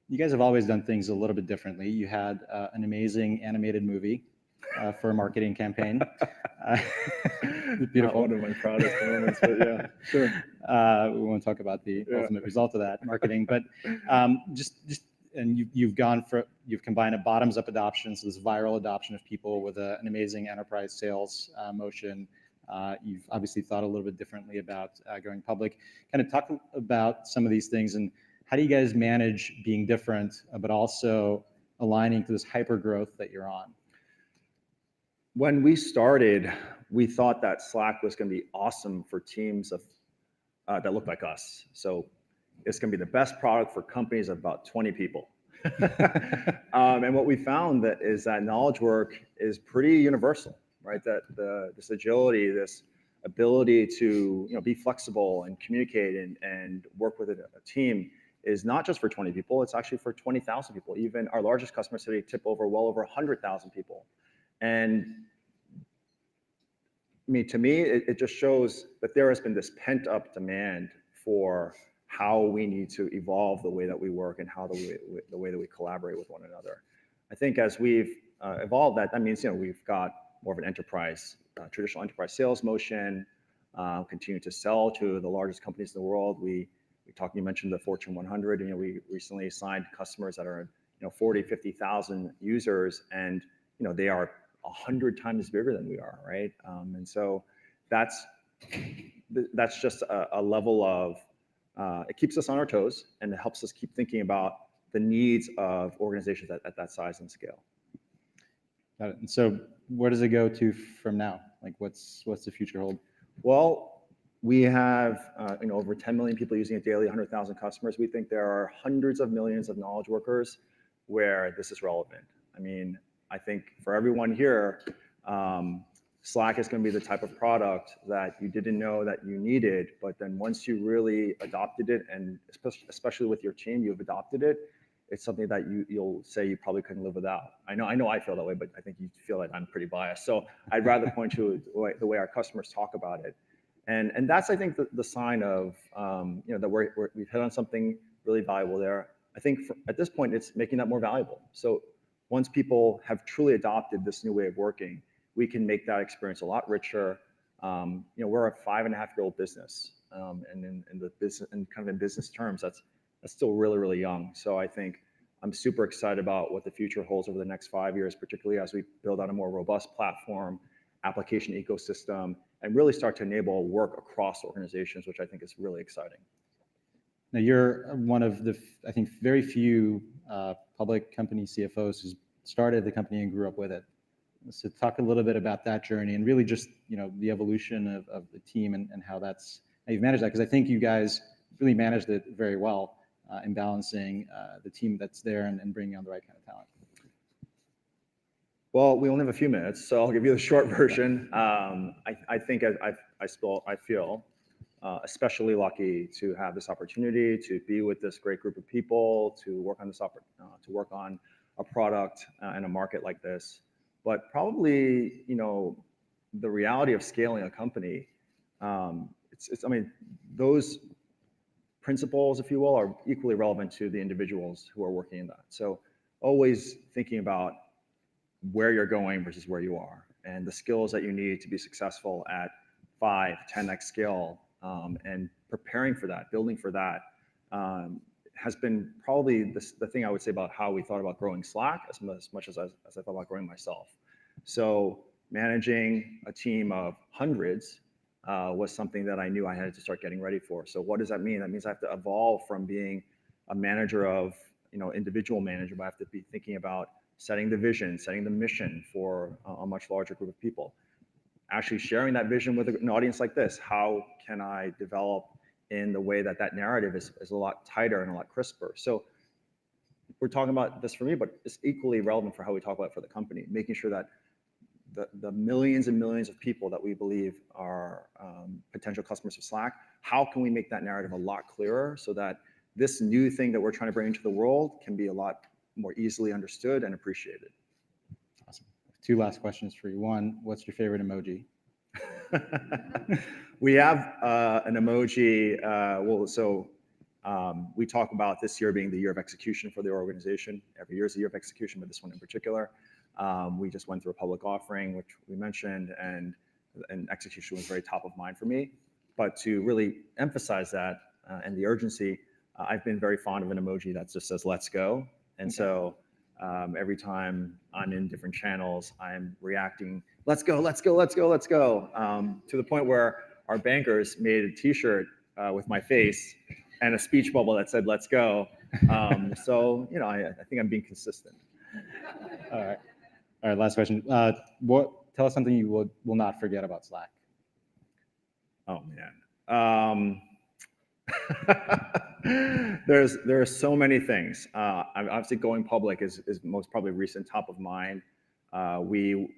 You guys have always done things a little bit differently. You had an amazing animated movie for a marketing campaign. Beautiful.
Not one of my proudest moments, but yeah, sure.
We won't talk about the ultimate result of that marketing, but and you've combined a bottoms-up adoption, so this viral adoption of people with an amazing enterprise sales motion. You've obviously thought a little bit differently about going public. Kind of talk about some of these things, and how do you guys manage being different, but also aligning to this hyper growth that you're on?
When we started, we thought that Slack was going to be awesome for teams that look like us. So it's going to be the best product for companies of about 20 people. And what we found is that knowledge work is pretty universal, right? That this agility, this ability to be flexible and communicate and work with a team is not just for 20 people. It's actually for 20,000 people. Even our largest customers today tip over well over 100,000 people. And to me, it just shows that there has been this pent-up demand for how we need to evolve the way that we work and how the way that we collaborate with one another. I think as we've evolved that means we've got more of an enterprise, traditional enterprise sales motion, continue to sell to the largest companies in the world. You mentioned the Fortune 100, we recently signed customers that are 40, 50,000 users, and they are 100 times bigger than we are, right? And so that's just a level of, it keeps us on our toes, and it helps us keep thinking about the needs of organizations at that size and scale.
Got it. And so where does it go to from now? Like what's the future hold?
Well, we have over 10 million people using it daily, 100,000 customers. We think there are hundreds of millions of knowledge workers where this is relevant. I think for everyone here, Slack is going to be the type of product that you didn't know that you needed, but then once you really adopted it, and especially with your team, you've adopted it, it's something that you'll say you probably couldn't live without. I know I feel that way, but I think you feel like I'm pretty biased. So I'd rather point to the way our customers talk about it. And that's, I think, the sign of that we've hit on something really valuable there. I think at this point, it's making that more valuable. So once people have truly adopted this new way of working, we can make that experience a lot richer. We're a 5.5-year-old business, and in the business, and kind of in business terms, that's still really, really young. So I think I'm super excited about what the future holds over the next 5 years, particularly as we build out a more robust platform, application ecosystem, and really start to enable work across organizations, which I think is really exciting.
Now, you're one of the, I think, very few public company CFOs who started the company and grew up with it. So talk a little bit about that journey and really just the evolution of the team and how you've managed that, because I think you guys really managed it very well in balancing the team that's there and bringing on the right kind of talent.
Well, we only have a few minutes, so I'll give you the short version. I think I feel especially lucky to have this opportunity to be with this great group of people, to work on a product in a market like this. But probably, the reality of scaling a company, those principles, if you will, are equally relevant to the individuals who are working in that. So always thinking about where you're going versus where you are, and the skills that you need to be successful at 5, 10x scale, and preparing for that, building for that, has been probably the thing I would say about how we thought about growing Slack as much as I thought about growing myself. So managing a team of hundreds was something that I knew I had to start getting ready for. So what does that mean? That means I have to evolve from being a manager of, individual manager, but I have to be thinking about setting the vision, setting the mission for a much larger group of people. Actually sharing that vision with an audience like this. How can I develop in the way that that narrative is a lot tighter and a lot crisper. So we're talking about this for me, but it's equally relevant for how we talk about it for the company, making sure that the millions and millions of people that we believe are potential customers of Slack, how can we make that narrative a lot clearer so that this new thing that we're trying to bring into the world can be a lot more easily understood and appreciated.
Awesome. 2 last questions for you. One, what's your favorite emoji?
We have an emoji. We talk about this year being the year of execution for the organization. Every year is the year of execution, but this one in particular. We just went through a public offering, which we mentioned, and execution was very top of mind for me. But to really emphasize that and the urgency, I've been very fond of an emoji that just says "Let's go." And so every time I'm in different channels, I'm reacting, "Let's go, let's go, let's go, let's go," to the point where our bankers made a T-shirt with my face and a speech bubble that said "Let's go." So I think I'm being consistent.
All right. Last question. Tell us something you will not forget about Slack.
Oh man. There are so many things. Obviously, going public is most probably recent top of mind. We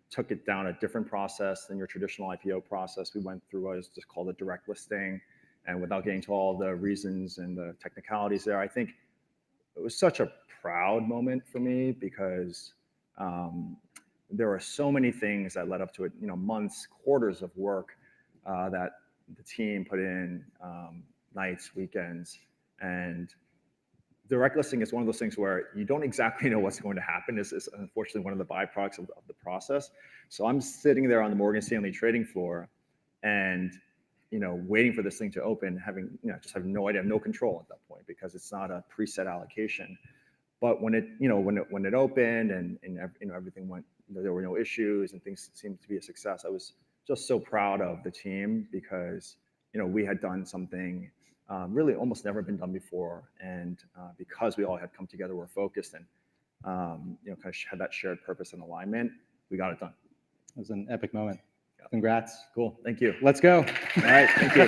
took it down a different process than your traditional IPO process. We went through what is just called a direct listing, and without getting to all the reasons and the technicalities there, I think it was such a proud moment for me because there were so many things that led up to it. Months, quarters of work that the team put in, nights, weekends, and direct listing is one of those things where you don't exactly know what's going to happen. It's unfortunately one of the byproducts of the process. So I'm sitting there on the Morgan Stanley trading floor and waiting for this thing to open, just have no idea, no control at that point because it's not a preset allocation. But when it opened and everything went, there were no issues and things seemed to be a success. I was just so proud of the team because we had done something really almost never been done before, and because we all had come together, we're focused and kind of had that shared purpose and alignment, we got it done.
It was an epic moment. Congrats.
Cool. Thank you.
Let's go.
All right. Thank you.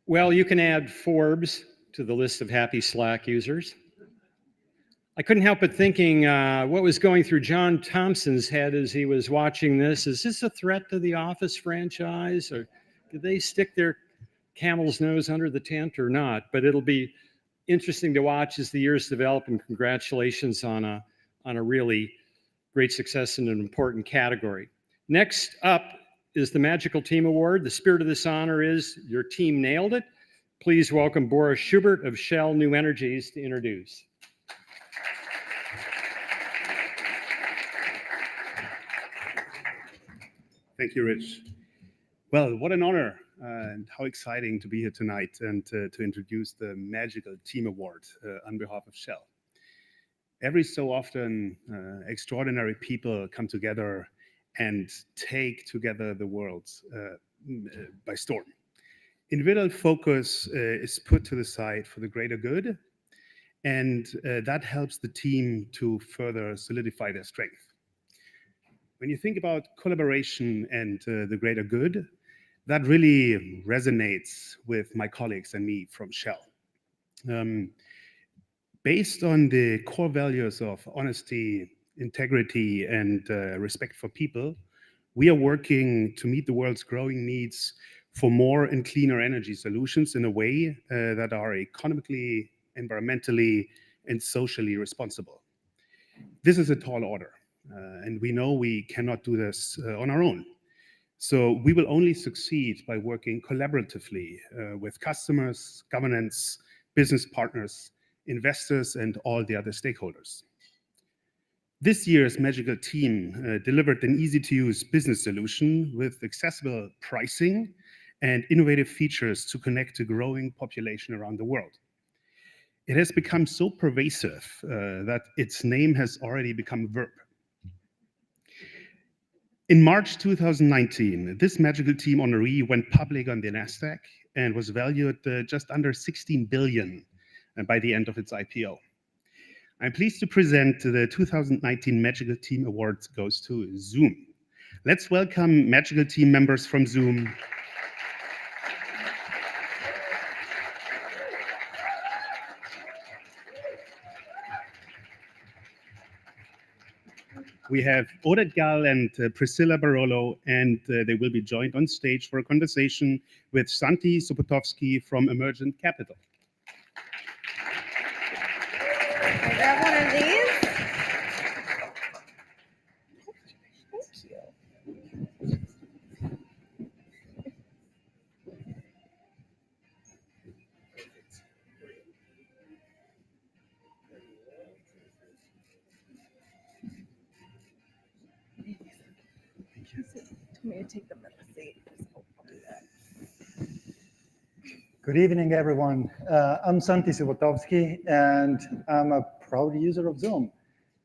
Well, you can add Forbes to the list of happy Slack users. I couldn't help but thinking what was going through John Thompson's head as he was watching this. Is this a threat to the Office franchise, or did they stick their camel's nose under the tent or not? But it'll be interesting to watch as the years develop, and congratulations on a really great success in an important category. Next up is the Magical Team Award. The spirit of this honor is your team nailed it. Please welcome Boris Schubert of Shell New Energies to introduce.
Thank you, Rich. Well, what an honor and how exciting to be here tonight and to introduce the Magical Team Award on behalf of Shell. Every so often, extraordinary people come together and take together the world by storm. Individual focus is put to the side for the greater good, and that helps the team to further solidify their strength. When you think about collaboration and the greater good, that really resonates with my colleagues and me from Shell. Based on the core values of honesty, integrity, and respect for people, we are working to meet the world's growing needs for more and cleaner energy solutions in a way that are economically, environmentally, and socially responsible. This is a tall order. And we know we cannot do this on our own. So we will only succeed by working collaboratively with customers, governments, business partners, investors, and all the other stakeholders. This year's Magical Team delivered an easy-to-use business solution with accessible pricing and innovative features to connect a growing population around the world. It has become so pervasive that its name has already become a verb. In March 2019, this magical team honoree went public on the Nasdaq and was valued just under 16 billion by the end of its IPO. I'm pleased to present the 2019 Magical Team Awards goes to Zoom. Let's welcome Magical Team members from Zoom. We have Odette Gall and Priscilla Barolo, and they will be joined on stage for a conversation with Santi Subotovsky from Emergent Capital.
I grab one of these. Thank you. Told me to take the middle seat. So I'll do that.
Good evening, everyone. I'm Santi Subotovsky, and I'm a proud user of Zoom.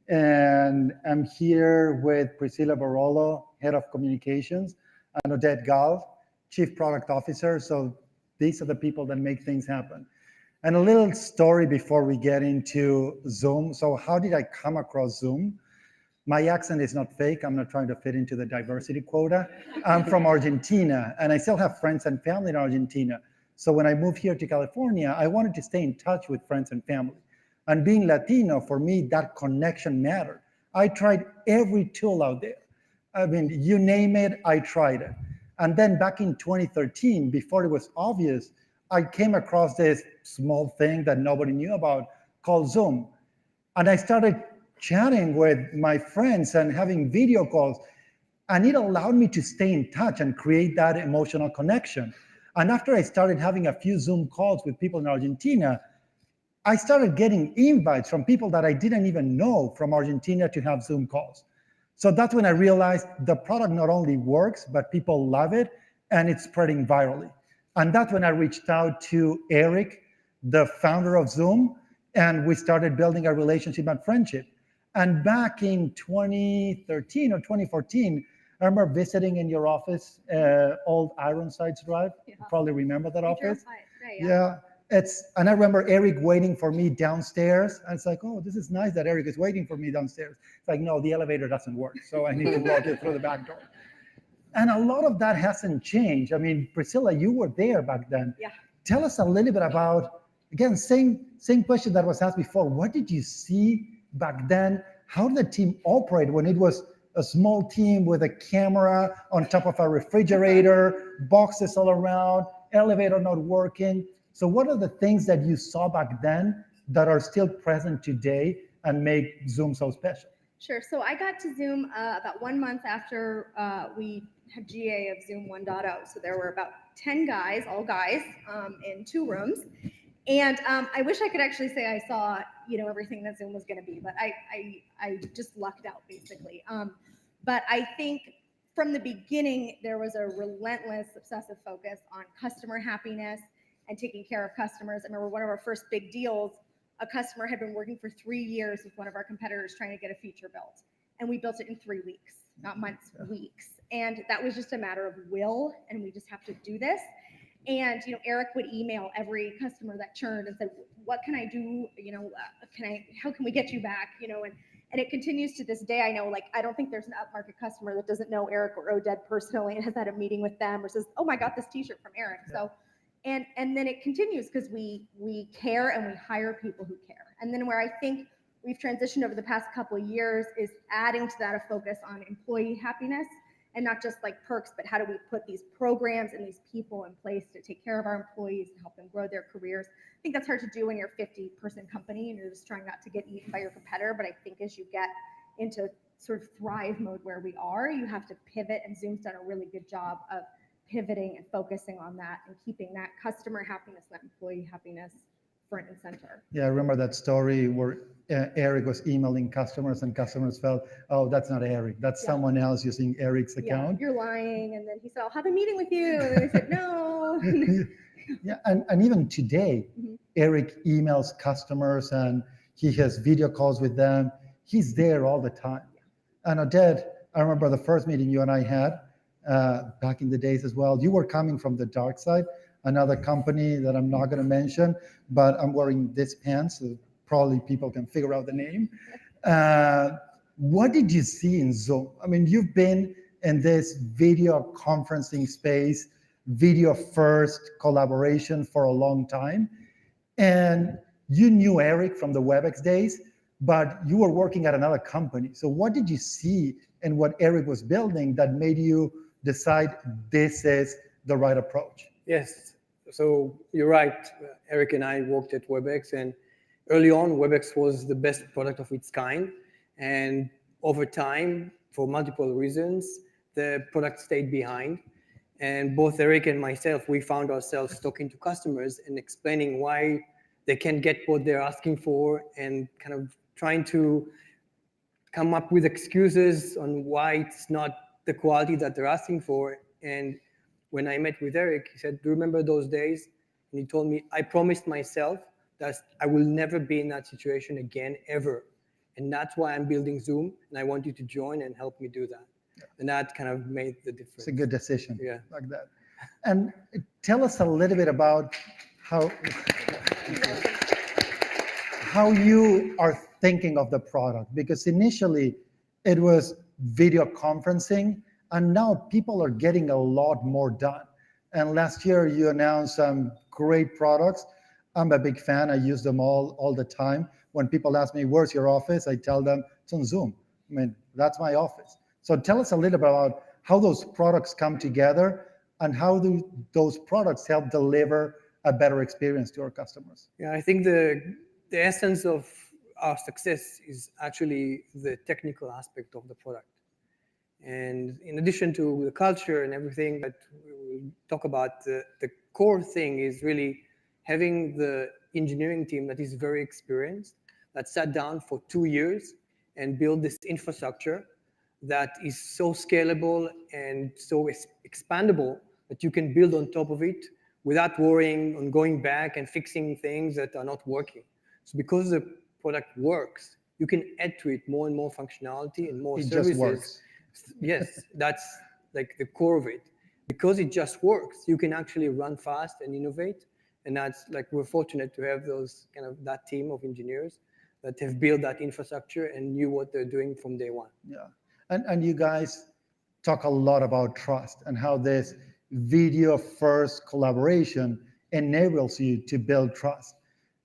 And I'm here with Priscilla Barolo, Head of Communications, and Odette Gall, Chief Product Officer. So these are the people that make things happen. And a little story before we get into Zoom. So how did I come across Zoom? My accent is not fake. I'm not trying to fit into the diversity quota. I'm from Argentina, and I still have friends and family in Argentina. So when I moved here to California, I wanted to stay in touch with friends and family. And being Latino, for me, that connection mattered. I tried every tool out there. I mean, you name it, I tried it. And then back in 2013, before it was obvious, I came across this small thing that nobody knew about called Zoom. And I started chatting with my friends and having video calls. And it allowed me to stay in touch and create that emotional connection. And after I started having a few Zoom calls with people in Argentina, I started getting invites from people that I didn't even know from Argentina to have Zoom calls. So that's when I realized the product not only works, but people love it and it's spreading virally. And that's when I reached out to Eric, the founder of Zoom, and we started building a relationship and friendship. And back in 2013 or 2014, I remember visiting in your office, old Ironsides Drive. Yeah. You probably remember that office.
Right,
yeah. And I remember Eric waiting for me downstairs. And it's like, oh, this is nice that Eric is waiting for me downstairs. It's like, no, the elevator doesn't work. So I need to walk it through the back door. And a lot of that hasn't changed. I mean, Priscilla, you were there back then.
Yeah.
Tell us a little bit about, again, same question that was asked before. What did you see back then? How did the team operate when it was a small team with a camera on top of a refrigerator, boxes all around, elevator not working? So what are the things that you saw back then that are still present today and make Zoom so special?
Sure. So I got to Zoom about 1 month after we had GA of Zoom 1.0. So there were about 10 guys, all guys, in 2 rooms. And I wish I could actually say I saw, everything that Zoom was going to be, but I just lucked out basically. But I think from the beginning, there was a relentless, obsessive focus on customer happiness and taking care of customers. I remember one of our first big deals, a customer had been working for 3 years with one of our competitors trying to get a feature built. And we built it in 3 weeks, not months, weeks. And that was just a matter of will, and we just have to do this. And Eric would email every customer that churned and said, "What can I do? How can we get you back?" And it continues to this day. I know, I don't think there's an upmarket customer that doesn't know Eric or Odette personally and has had a meeting with them or says, "Oh, I got this T-shirt from Eric." Yeah. So, and then it continues because we care and we hire people who care. And then where I think we've transitioned over the past couple of years is adding to that a focus on employee happiness. And not just perks, but how do we put these programs and these people in place to take care of our employees and help them grow their careers? I think that's hard to do when you're a 50-person company and you're just trying not to get eaten by your competitor. But I think as you get into sort of thrive mode where we are, you have to pivot. And Zoom's done a really good job of pivoting and focusing on that and keeping that customer happiness, that employee happiness front and center.
Yeah, I remember that story where Eric was emailing customers and customers felt, oh, that's not Eric. That's someone else using Eric's account.
Yeah, you're lying. And then he said, "I'll have a meeting with you." And then he said, "No."
Yeah, and even today, Eric emails customers and he has video calls with them. He's there all the time. And Odette, I remember the first meeting you and I had back in the days as well. You were coming from the dark side, another company that I'm not going to mention, but I'm wearing this pants, so probably people can figure out the name. What did you see in Zoom? I mean, you've been in this video conferencing space, video first collaboration for a long time. And you knew Eric from the WebEx days, but you were working at another company. So what did you see in what Eric was building that made you decide this is the right approach?
Yes, so you're right. Eric and I worked at WebEx, and early on, WebEx was the best product of its kind. And over time, for multiple reasons, the product stayed behind. And both Eric and myself, we found ourselves talking to customers and explaining why they can't get what they're asking for, and kind of trying to come up with excuses on why it's not the quality that they're asking for. And when I met with Eric, he said, do you remember those days? And he told me, I promised myself that I will never be in that situation again, ever. And that's why I'm building Zoom, and I want you to join and help me do that. Yeah. And that kind of made the difference.
It's a good decision,
yeah,
like that. And tell us a little bit about how you are thinking of the product, because initially it was video conferencing, and now people are getting a lot more done. And last year you announced some great products. I'm a big fan. I use them all the time. When people ask me, where's your office? I tell them it's on Zoom. I mean, that's my office. So tell us a little bit about how those products come together and how do those products help deliver a better experience to our customers.
Yeah, I think the essence of our success is actually the technical aspect of the product. And in addition to the culture and everything that we will talk about, the core thing is really having the engineering team that is very experienced, that sat down for 2 years and built this infrastructure that is so scalable and so expandable that you can build on top of it without worrying on going back and fixing things that are not working. So because the product works, you can add to it more and more functionality and more services. It just works. Yes, that's like the core of it. Because it just works, you can actually run fast and innovate. And that's like, we're fortunate to have those kind of that team of engineers that have built that infrastructure and knew what they're doing from day one.
Yeah, and you guys talk a lot about trust and how this video first collaboration enables you to build trust.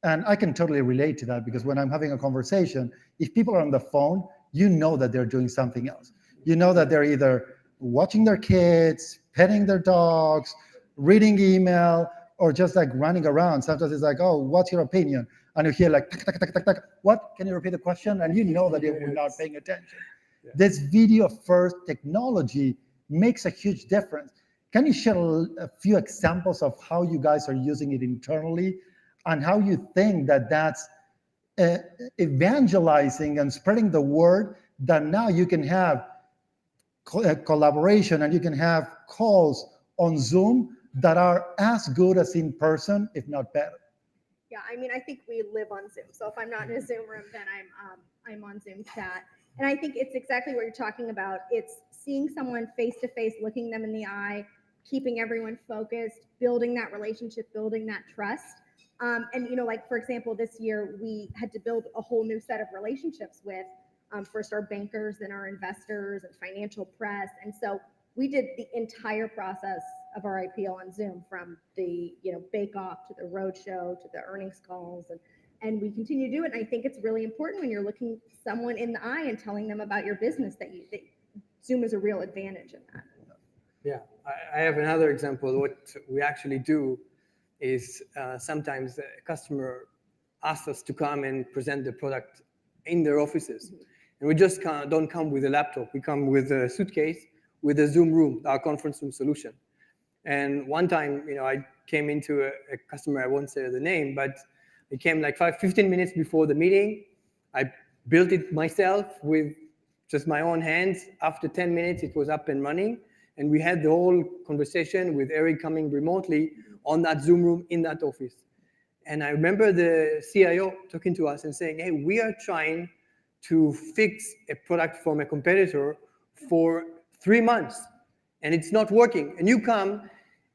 And I can totally relate to that, because when I'm having a conversation, if people are on the phone, you know that they're doing something else. You know that they're either watching their kids, petting their dogs, reading email, or just like running around. Sometimes it's like, oh, what's your opinion? And you hear like, tak, tak, tak, tak, tak. What? Can you repeat the question? And you know that you're not paying attention. Yeah. This video first technology makes a huge difference. Can you share a few examples of how you guys are using it internally and how you think that that's evangelizing and spreading the word that now you can have collaboration and you can have calls on Zoom that are as good as in person, if not better?
Yeah, I mean, I think we live on Zoom. So if I'm not in a Zoom room, then I'm on Zoom chat. And I think it's exactly what you're talking about. It's seeing someone face to face, looking them in the eye, keeping everyone focused, building that relationship, building that trust. And, you know, like, for example, this year we had to build a whole new set of relationships with first our bankers, then our investors and financial press. And so we did the entire process of our IPO on Zoom, from the, you know, bake off to the roadshow to the earnings calls, and we continue to do it. And I think it's really important when you're looking someone in the eye and telling them about your business that Zoom is a real advantage in that.
Yeah, I have another example. What we actually do is sometimes a customer asks us to come and present the product in their offices. And we just don't come with a laptop. We come with a suitcase with a Zoom room, our conference room solution. And one time, you know, I came into a customer, I won't say the name, but it came like 15 minutes before the meeting. I built it myself with just my own hands. After 10 minutes, it was up and running. And we had the whole conversation with Eric coming remotely on that Zoom room in that office. And I remember the CIO talking to us and saying, hey, we are trying to fix a product from a competitor for 3 months and it's not working, and you come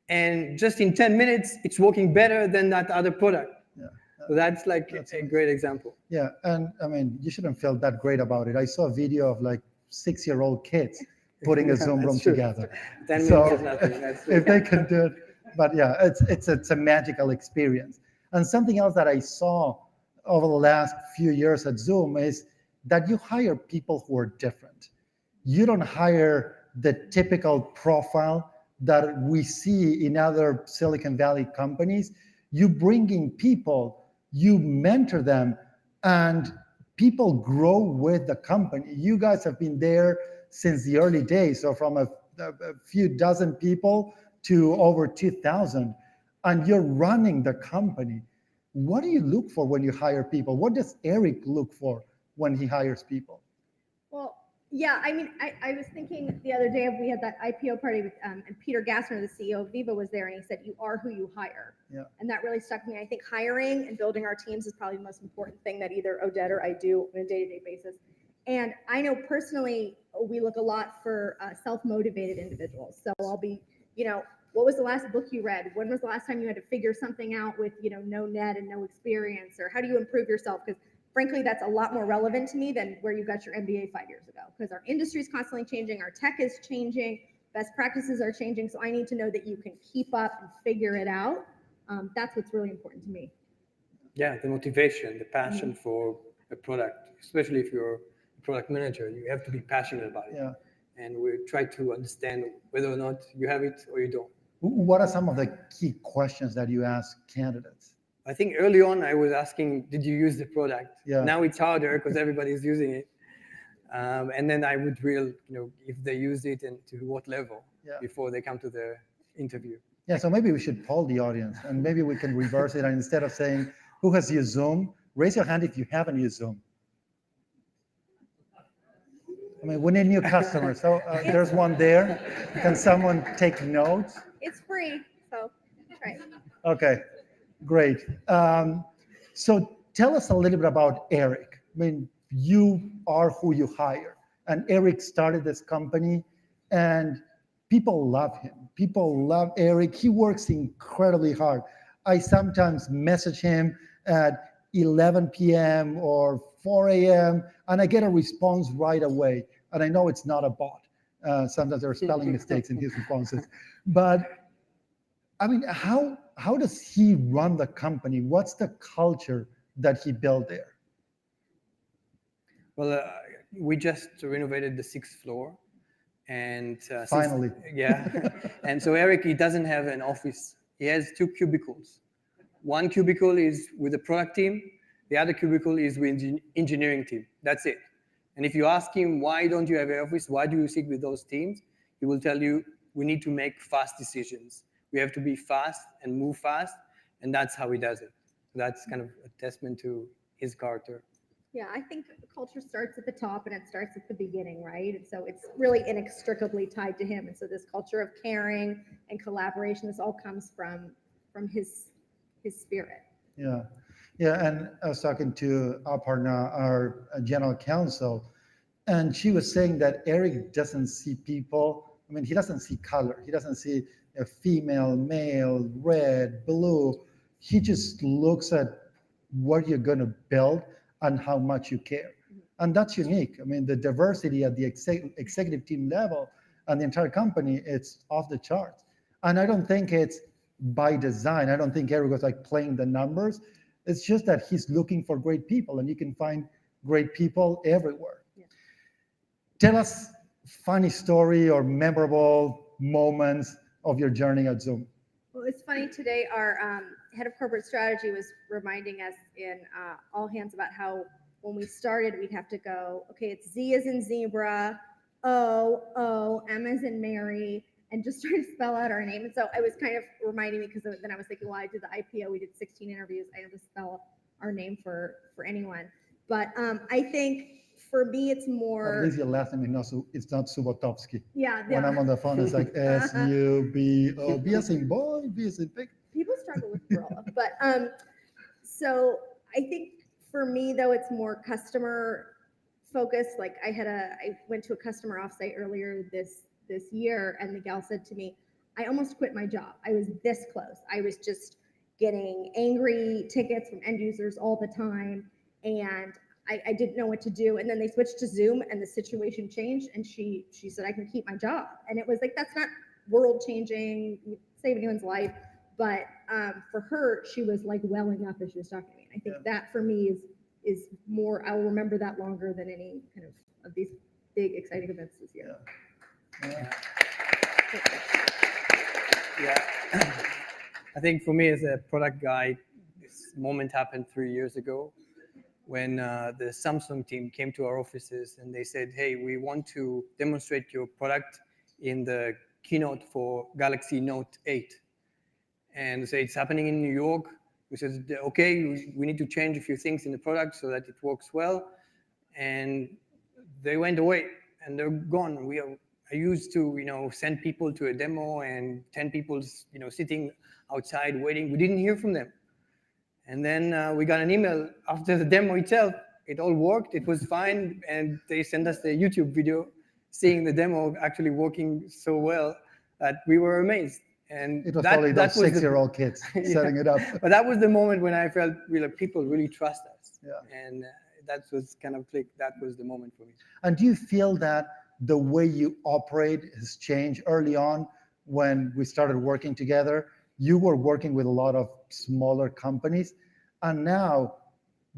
and just in 10 minutes it's working better than that other product.
Yeah.
So that's like a great example.
Yeah, and I mean, you shouldn't feel that great about it. I saw a video of like 6-year-old kids putting a Zoom
That's
room
true.
together.
10
So
minutes is nothing. That's
if they can do it, but yeah, it's a magical experience. And something else that I saw over the last few years at Zoom is that you hire people who are different. You don't hire the typical profile that we see in other Silicon Valley companies. You bring in people, you mentor them, and people grow with the company. You guys have been there since the early days, so from a few dozen people to over 2,000, and you're running the company. What do you look for when you hire people? What does Eric look for when he hires people?
Well, yeah, I mean, I was thinking the other day, we had that IPO party with, and Peter Gassner, the CEO of Viva, was there, and he said, "You are who you hire."
Yeah.
And that really stuck with me. I think hiring and building our teams is probably the most important thing that either Odette or I do on a day-to-day basis. And I know personally, we look a lot for self-motivated individuals. So I'll be, what was the last book you read? When was the last time you had to figure something out with, no net and no experience? Or how do you improve yourself? Because frankly, that's a lot more relevant to me than where you got your MBA 5 years ago, because our industry is constantly changing, our tech is changing, best practices are changing. So I need to know that you can keep up and figure it out. That's what's really important to me.
Yeah, the motivation, the passion for a product, especially if you're a product manager, you have to be passionate about it.
Yeah.
And we try to understand whether or not you have it or you don't.
What are some of the key questions that you ask candidates?
I think early on I was asking, did you use the product?
Yeah.
Now it's harder because everybody's using it. And then I would if they use it and to what level before they come to the interview.
Yeah, so maybe we should poll the audience, and maybe we can reverse it. And instead of saying, who has used Zoom, raise your hand if you haven't used Zoom. I mean, we need new customers. So there's one there. Can someone take notes?
It's free, so try it.
Okay, great. So tell us a little bit about Eric. I mean, you are who you hire, and Eric started this company, and people love him. People love Eric. He works incredibly hard. I sometimes message him at 11 p.m. or 4 a.m., and I get a response right away. And I know it's not a bot. Sometimes there are spelling mistakes in his responses. But I mean, how does he run the company? What's the culture that he built there?
Well, we just renovated the 6th floor. And
Finally.
And so Eric, he doesn't have an office. He has 2 cubicles. One cubicle is with the product team. The other cubicle is with the engineering team. That's it. And if you ask him, why don't you have an office? Why do you sit with those teams? He will tell you, we need to make fast decisions. We have to be fast and move fast. And that's how he does it. That's kind of a testament to his character.
Yeah, I think culture starts at the top and it starts at the beginning, right? And so it's really inextricably tied to him. And so this culture of caring and collaboration, this all comes from his spirit.
Yeah, yeah. And I was talking to Aparna, our general counsel, and she was saying that Eric doesn't see people. I mean, he doesn't see color. He doesn't see a female, male, red, blue. He just looks at what you're going to build and how much you care. And that's unique. I mean, the diversity at the executive team level and the entire company, it's off the charts. And I don't think it's by design. I don't think Eric was like playing the numbers. It's just that he's looking for great people, and you can find great people everywhere. Yeah. Tell us funny story or memorable moments of your journey at Zoom.
Well, it's funny today, our head of corporate strategy was reminding us in all hands about how when we started, we'd have to go, okay, it's Z as in zebra, O, M as in Mary, and just trying to spell out our name. And so I was kind of reminding me, because then I was thinking, well, I did the IPO, we did 16 interviews. I have to spell our name for anyone. But I think for me, it's more.
At least your last name is not Subotovsky.
Yeah.
When I'm on the phone, it's like S-U-B-O, B as in boy, B as in big.
People struggle with Corolla. But so I think for me, though, it's more customer focused. Like I went to a customer offsite earlier this year, and the gal said to me, I almost quit my job. I was this close. I was just getting angry tickets from end users all the time, and I didn't know what to do. And then they switched to Zoom, and the situation changed, and she said, I can keep my job. And it was like, that's not world changing, save anyone's life, but for her, she was like welling up as she was talking to me. And I think that for me is more, I'll remember that longer than any kind of these big exciting events this year.
Yeah. I think for me as a product guy, this moment happened 3 years ago when the Samsung team came to our offices and they said, hey, we want to demonstrate your product in the keynote for Galaxy Note 8. And so it's happening in New York. We said, okay, we need to change a few things in the product so that it works well. And they went away and they're gone. I used to, send people to a demo and 10 people, sitting outside waiting. We didn't hear from them. And then we got an email after the demo itself. It all worked. It was fine. And they sent us the YouTube video seeing the demo actually working so well that we were amazed. And
it was probably those 6-year-old kids setting it up.
But that was the moment when I felt people really trust us.
Yeah.
And that was kind of click. That was the moment for me.
And do you feel that the way you operate has changed? Early on when we started working together, you were working with a lot of smaller companies, and now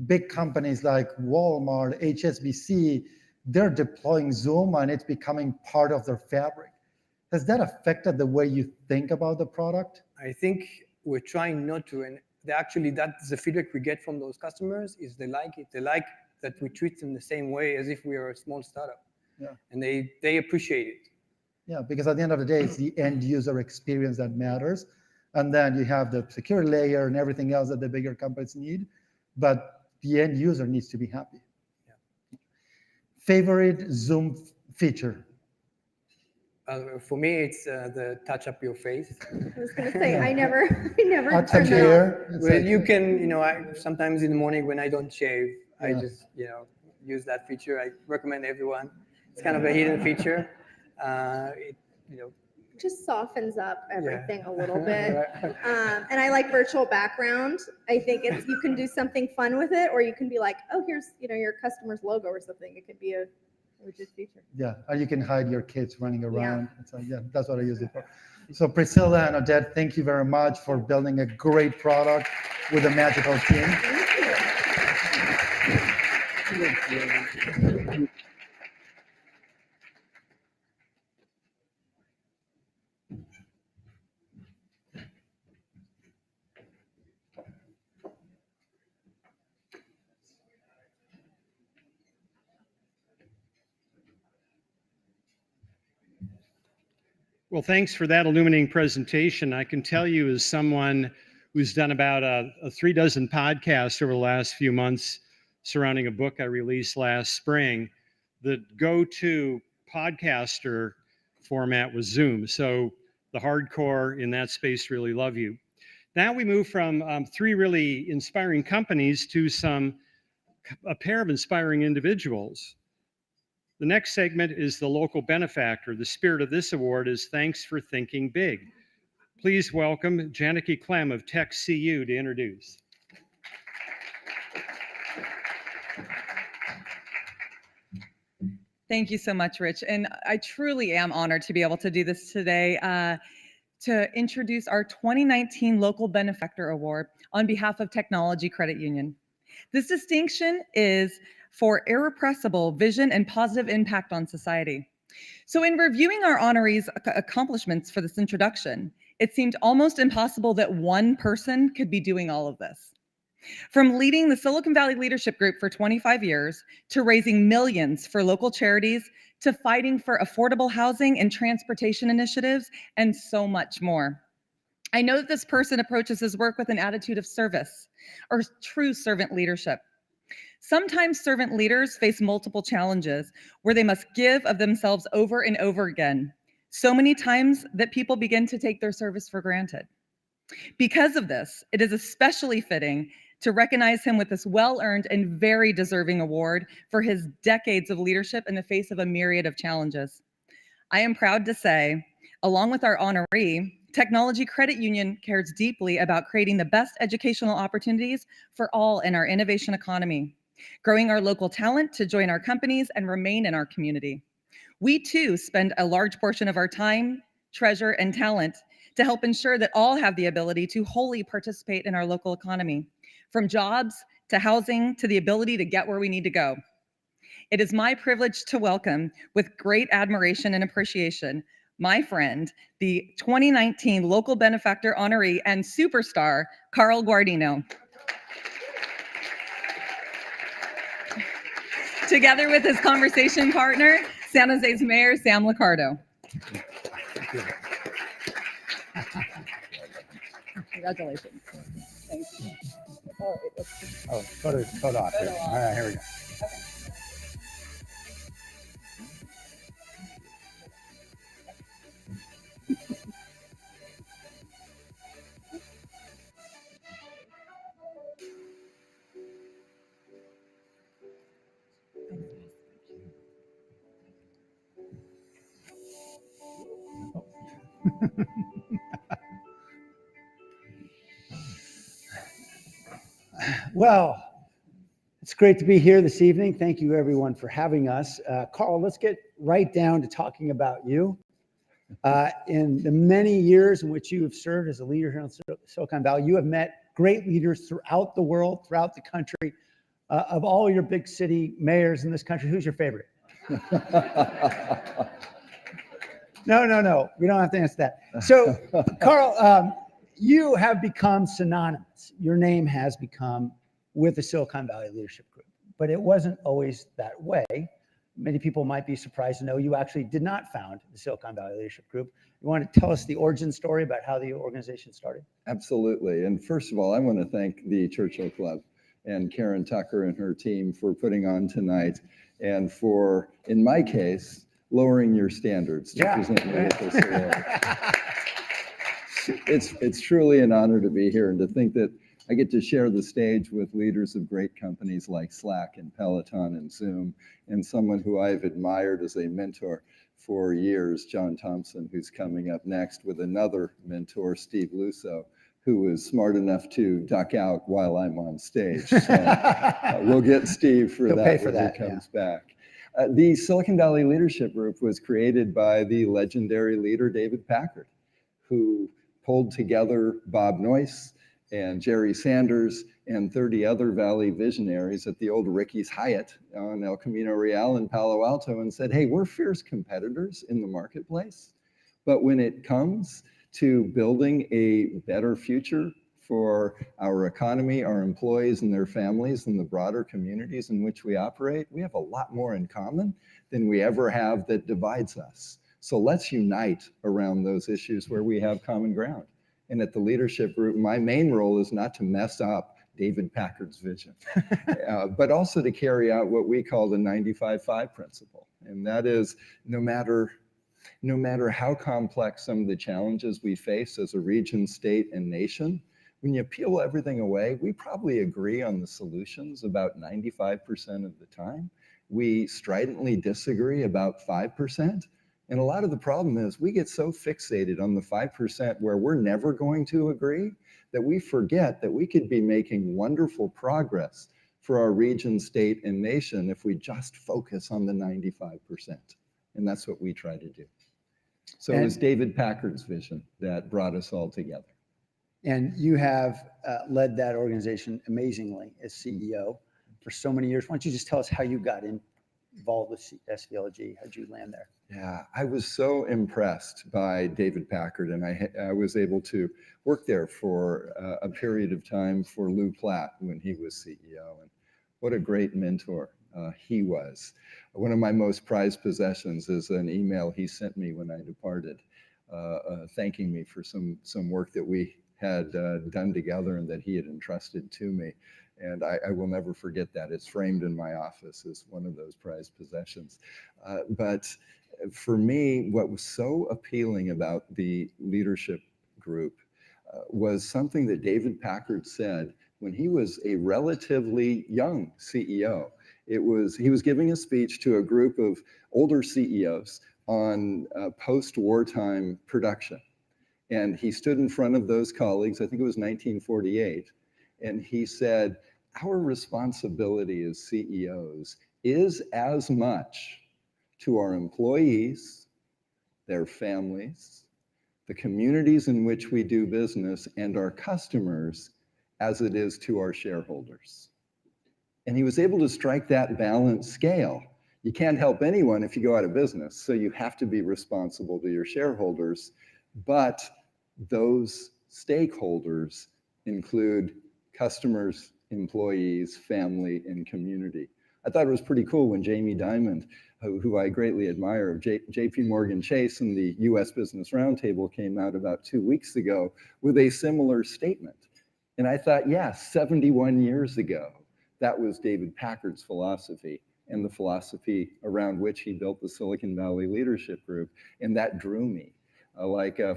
big companies like Walmart, HSBC, they're deploying Zoom and it's becoming part of their fabric. Has that affected the way you think about the product?
I think we're trying not to, and actually that's the feedback we get from those customers is they like it. They like that we treat them the same way as if we are a small startup.
Yeah.
And they appreciate it.
Yeah, because at the end of the day, it's the end user experience that matters. And then you have the security layer and everything else that the bigger companies need, but the end user needs to be happy. Yeah. Favorite Zoom feature?
For me, it's the touch up your face.
I was going to say, I never
touch here.
Well, you can, sometimes in the morning when I don't shave, I just, use that feature. I recommend everyone. It's kind of a hidden feature.
Just softens up everything a little bit. And I like virtual background. I think you can do something fun with it, or you can be like, oh, here's your customer's logo or something. It could be a widget feature.
Yeah, or you can hide your kids running around. Yeah. So yeah, that's what I use it for. So Priscilla and Odette, thank you very much for building a great product with a magical team. Thank you.
Well, thanks for that illuminating presentation. I can tell you, as someone who's done about a 3 dozen podcasts over the last few months surrounding a book I released last spring, the go-to podcaster format was Zoom. So the hardcore in that space really love you. Now we move from 3 really inspiring companies to a pair of inspiring individuals. The next segment is the Local Benefactor. The spirit of this award is thanks for thinking big. Please welcome Janaki Clem of Tech CU to introduce.
Thank you so much, Rich. And I truly am honored to be able to do this today to introduce our 2019 Local Benefactor Award on behalf of Technology Credit Union. This distinction is for irrepressible vision and positive impact on society. So in reviewing our honorees' accomplishments for this introduction, it seemed almost impossible that one person could be doing all of this. From leading the Silicon Valley Leadership Group for 25 years, to raising millions for local charities, to fighting for affordable housing and transportation initiatives, and so much more. I know that this person approaches his work with an attitude of service, or true servant leadership. Sometimes servant leaders face multiple challenges where they must give of themselves over and over again, so many times that people begin to take their service for granted. Because of this, it is especially fitting to recognize him with this well-earned and very deserving award for his decades of leadership in the face of a myriad of challenges. I am proud to say, along with our honoree, Technology Credit Union cares deeply about creating the best educational opportunities for all in our innovation economy, growing our local talent to join our companies and remain in our community. We too spend a large portion of our time, treasure, and talent to help ensure that all have the ability to wholly participate in our local economy, from jobs to housing to the ability to get where we need to go. It is my privilege to welcome, with great admiration and appreciation, my friend, the 2019 Local Benefactor honoree and superstar, Karlgaard, together with his conversation partner, San Jose's Mayor, Sam Liccardo. Congratulations. Thank you.
Oh, photo op here. All right, here we go. Well, it's great to be here this evening. Thank you, everyone, for having us. Karl, let's get right down to talking about you. In the many years in which you have served as a leader here in Silicon Valley, you have met great leaders throughout the world, throughout the country. Of all your big city mayors in this country, who's your favorite? No, we don't have to answer that. So, Karl, you have become synonymous. Your name has become with the Silicon Valley Leadership Group, but it wasn't always that way. Many people might be surprised to know you actually did not found the Silicon Valley Leadership Group. You want to tell us the origin story about how the organization started?
Absolutely. And first of all, I want to thank the Churchill Club and Karen Tucker and her team for putting on tonight and for, in my case, lowering your standards to present me with this award. It's truly an honor to be here and to think that I get to share the stage with leaders of great companies like Slack and Peloton and Zoom, and someone who I've admired as a mentor for years, John Thompson, who's coming up next with another mentor, Steve Lusso, who was smart enough to duck out while I'm on stage. So we'll get Steve for that when he comes back. The Silicon Valley Leadership Group was created by the legendary leader, David Packard, who pulled together Bob Noyce and Jerry Sanders and 30 other Valley visionaries at the old Ricky's Hyatt on El Camino Real in Palo Alto and said, hey, we're fierce competitors in the marketplace, but when it comes to building a better future for our economy, our employees and their families and the broader communities in which we operate, we have a lot more in common than we ever have that divides us. So let's unite around those issues where we have common ground. And at the leadership group, my main role is not to mess up David Packard's vision, but also to carry out what we call the 95-5 principle. And that is no matter how complex some of the challenges we face as a region, state, and nation, when you peel everything away, we probably agree on the solutions about 95% of the time. We stridently disagree about 5%. And a lot of the problem is we get so fixated on the 5% where we're never going to agree that we forget that we could be making wonderful progress for our region, state, and nation if we just focus on the 95%. And that's what we try to do. So it was David Packard's vision that brought us all together.
And you have led that organization amazingly as CEO for so many years. Why don't you just tell us how you got involved with SVLG? How'd you land there?
Yeah, I was so impressed by David Packard, and I was able to work there for a period of time for Lou Platt when he was CEO. And what a great mentor he was. One of my most prized possessions is an email he sent me when I departed, thanking me for some work that we had done together and that he had entrusted to me. And I will never forget that. It's framed in my office as one of those prized possessions. But for me, what was so appealing about the leadership group was something that David Packard said when he was a relatively young CEO. He was giving a speech to a group of older CEOs on post-wartime production. And he stood in front of those colleagues, I think it was 1948, and he said, our responsibility as CEOs is as much to our employees, their families, the communities in which we do business, and our customers as it is to our shareholders. And he was able to strike that balanced scale. You can't help anyone if you go out of business, so you have to be responsible to your shareholders, but those stakeholders include customers, employees, family, and community. I thought it was pretty cool when Jamie Dimon, who I greatly admire, of JP Morgan Chase and the US Business Roundtable came out about 2 weeks ago with a similar statement. And I thought, yes, 71 years ago, that was David Packard's philosophy and the philosophy around which he built the Silicon Valley Leadership Group. And that drew me like a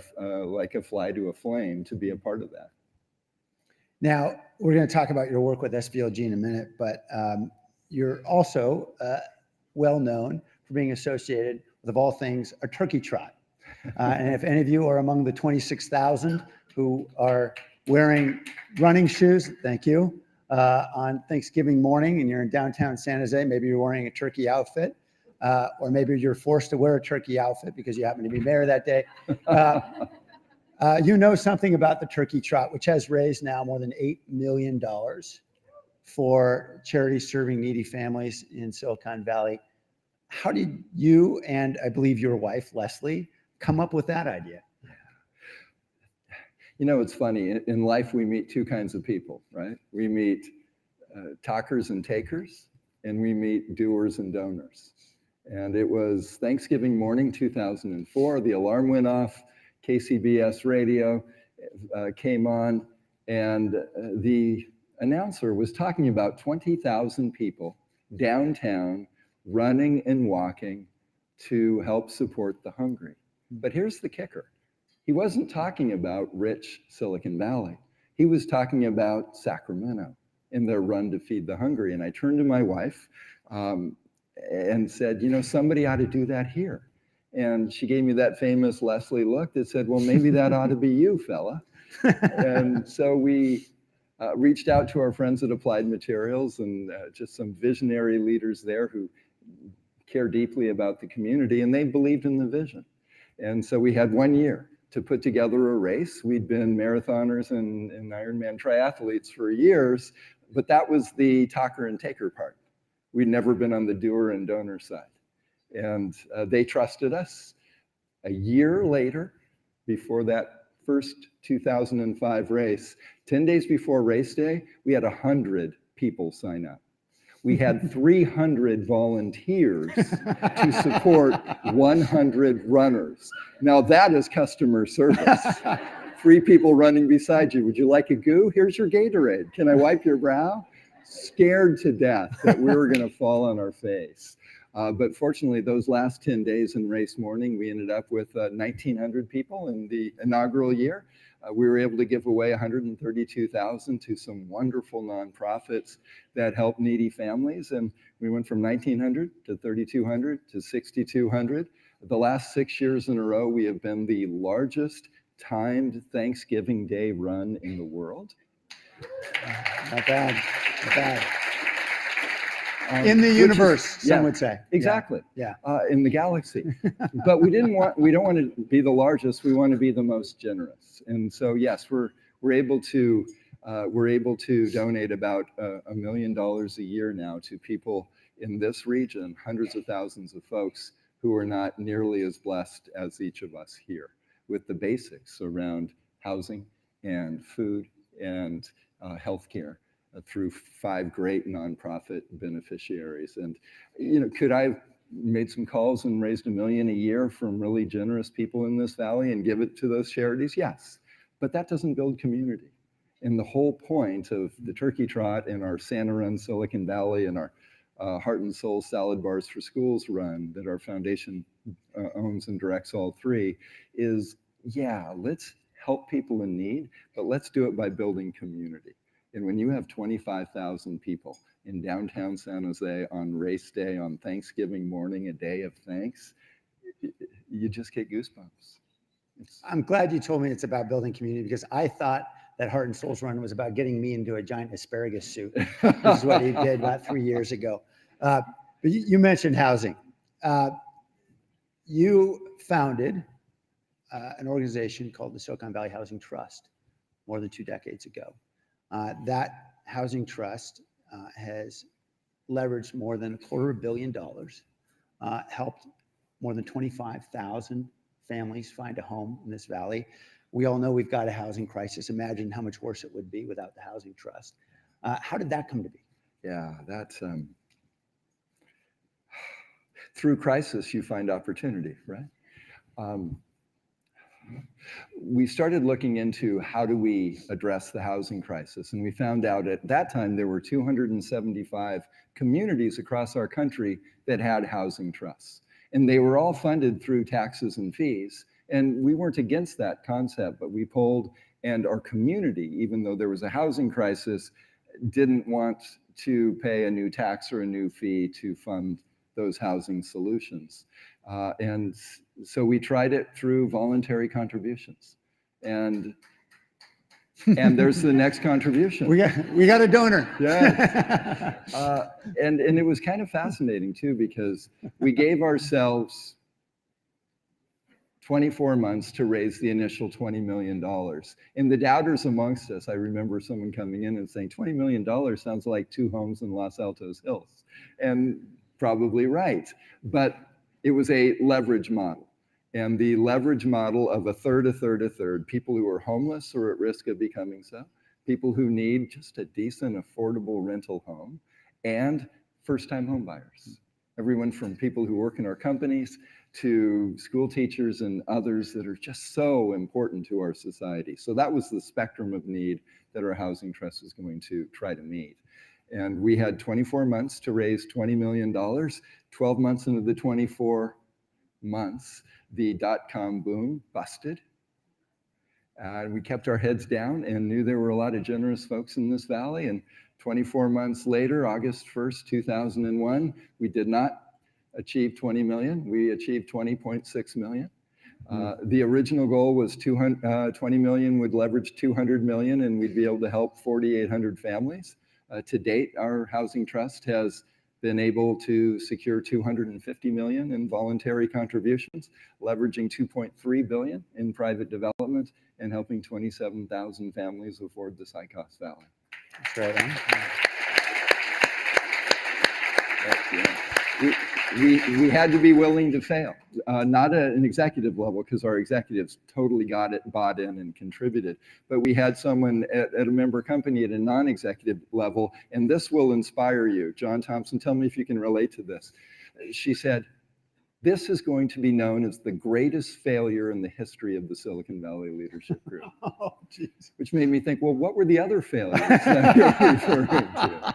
fly to a flame to be a part of that.
Now, we're going to talk about your work with SVLG in a minute, but you're also well known for being associated with, of all things, a turkey trot. And if any of you are among the 26,000 who are wearing running shoes, thank you, on Thanksgiving morning and you're in downtown San Jose, maybe you're wearing a turkey outfit, or maybe you're forced to wear a turkey outfit because you happen to be mayor that day. You know something about the turkey trot, which has raised now more than $8 million for charities serving needy families in Silicon Valley. How did you and I believe your wife, Leslie, come up with that idea?
You know, it's funny. In life, we meet two kinds of people, right? We meet talkers and takers, and we meet doers and donors. And it was Thanksgiving morning, 2004. The alarm went off. KCBS radio came on, and the announcer was talking about 20,000 people downtown running and walking to help support the hungry. But here's the kicker. He wasn't talking about rich Silicon Valley. He was talking about Sacramento in their run to feed the hungry. And I turned to my wife and said, you know, somebody ought to do that here. And she gave me that famous Leslie look that said, well, maybe that ought to be you, fella. And so we reached out to our friends at Applied Materials and just some visionary leaders there who care deeply about the community, and they believed in the vision. And so we had 1 year to put together a race. We'd been marathoners and Ironman triathletes for years, but that was the talker and taker part. We'd never been on the doer and donor side. And they trusted us. A year later, before that first 2005 race, 10 days before race day, we had 100 people sign up. We had 300 volunteers to support 100 runners. Now that is customer service. 3 people running beside you. Would you like a goo? Here's your Gatorade. Can I wipe your brow? Scared to death that we were going to fall on our face. But fortunately, those last 10 days in race morning, we ended up with 1,900 people in the inaugural year. We were able to give away $132,000 to some wonderful nonprofits that help needy families. And we went from 1,900 to 3,200 to 6,200. The last 6 years in a row, we have been the largest timed Thanksgiving Day run in the world.
Not bad, not bad. In the universe, some would say.
Exactly.
Yeah.
In the galaxy. But we don't want to be the largest. We want to be the most generous. And so, yes, we're able to donate about $1 million a year now to people in this region, hundreds of thousands of folks who are not nearly as blessed as each of us here, with the basics around housing and food and healthcare. Through 5 great nonprofit beneficiaries. And, you know, could I have made some calls and raised $1 million a year from really generous people in this valley and give it to those charities? Yes, but that doesn't build community. And the whole point of the Turkey Trot and our Santa Run Silicon Valley and our Heart and Soul Salad Bars for Schools run that our foundation owns and directs all 3 is, yeah, let's help people in need, but let's do it by building community. And when you have 25,000 people in downtown San Jose on race day, on Thanksgiving morning, a day of thanks, you just get goosebumps.
I'm glad you told me it's about building community, because I thought that Heart and Souls Run was about getting me into a giant asparagus suit. This is what he did about 3 years ago. But you mentioned housing. You founded an organization called the Silicon Valley Housing Trust more than 2 decades ago. That housing trust has leveraged more than $250 million, helped more than 25,000 families find a home in this valley. We all know we've got a housing crisis. Imagine how much worse it would be without the housing trust. How did that come to be?
Yeah, that's through crisis you find opportunity, right? We started looking into how do we address the housing crisis, and we found out at that time there were 275 communities across our country that had housing trusts, and they were all funded through taxes and fees. And we weren't against that concept, but we polled, and our community, even though there was a housing crisis, didn't want to pay a new tax or a new fee to fund those housing solutions. And so we tried it through voluntary contributions. And there's the next contribution.
We got a donor.
Yeah. And it was kind of fascinating too, because we gave ourselves 24 months to raise the initial $20 million. And the doubters amongst us, I remember someone coming in and saying, $20 million sounds like 2 homes in Los Altos Hills. And probably right. But it was a leverage model. And the leverage model of a third, people who are homeless or at risk of becoming so, people who need just a decent, affordable rental home, and first-time home buyers. Everyone from people who work in our companies to school teachers and others that are just so important to our society. So that was the spectrum of need that our housing trust was going to try to meet. And we had 24 months to raise $20 million. 12 months into the 24 months, the dot-com boom busted. And we kept our heads down and knew there were a lot of generous folks in this valley. And 24 months later, August 1st, 2001, we did not achieve 20 million. We achieved 20.6 million. The original goal was 20 million would leverage 200 million, and we'd be able to help 4,800 families. To date, our housing trust has been able to secure 250 million in voluntary contributions, leveraging 2.3 billion in private development, and helping 27,000 families afford this high-cost valley.
That's right.
We had to be willing to fail, not at an executive level, because our executives totally got it, bought in, and contributed. But we had someone at a member company at a non-executive level, and this will inspire you. John Thompson, tell me if you can relate to this. She said, this is going to be known as the greatest failure in the history of the Silicon Valley Leadership Group.
Oh, geez.
Which made me think, well, what were the other failures that you're referring to?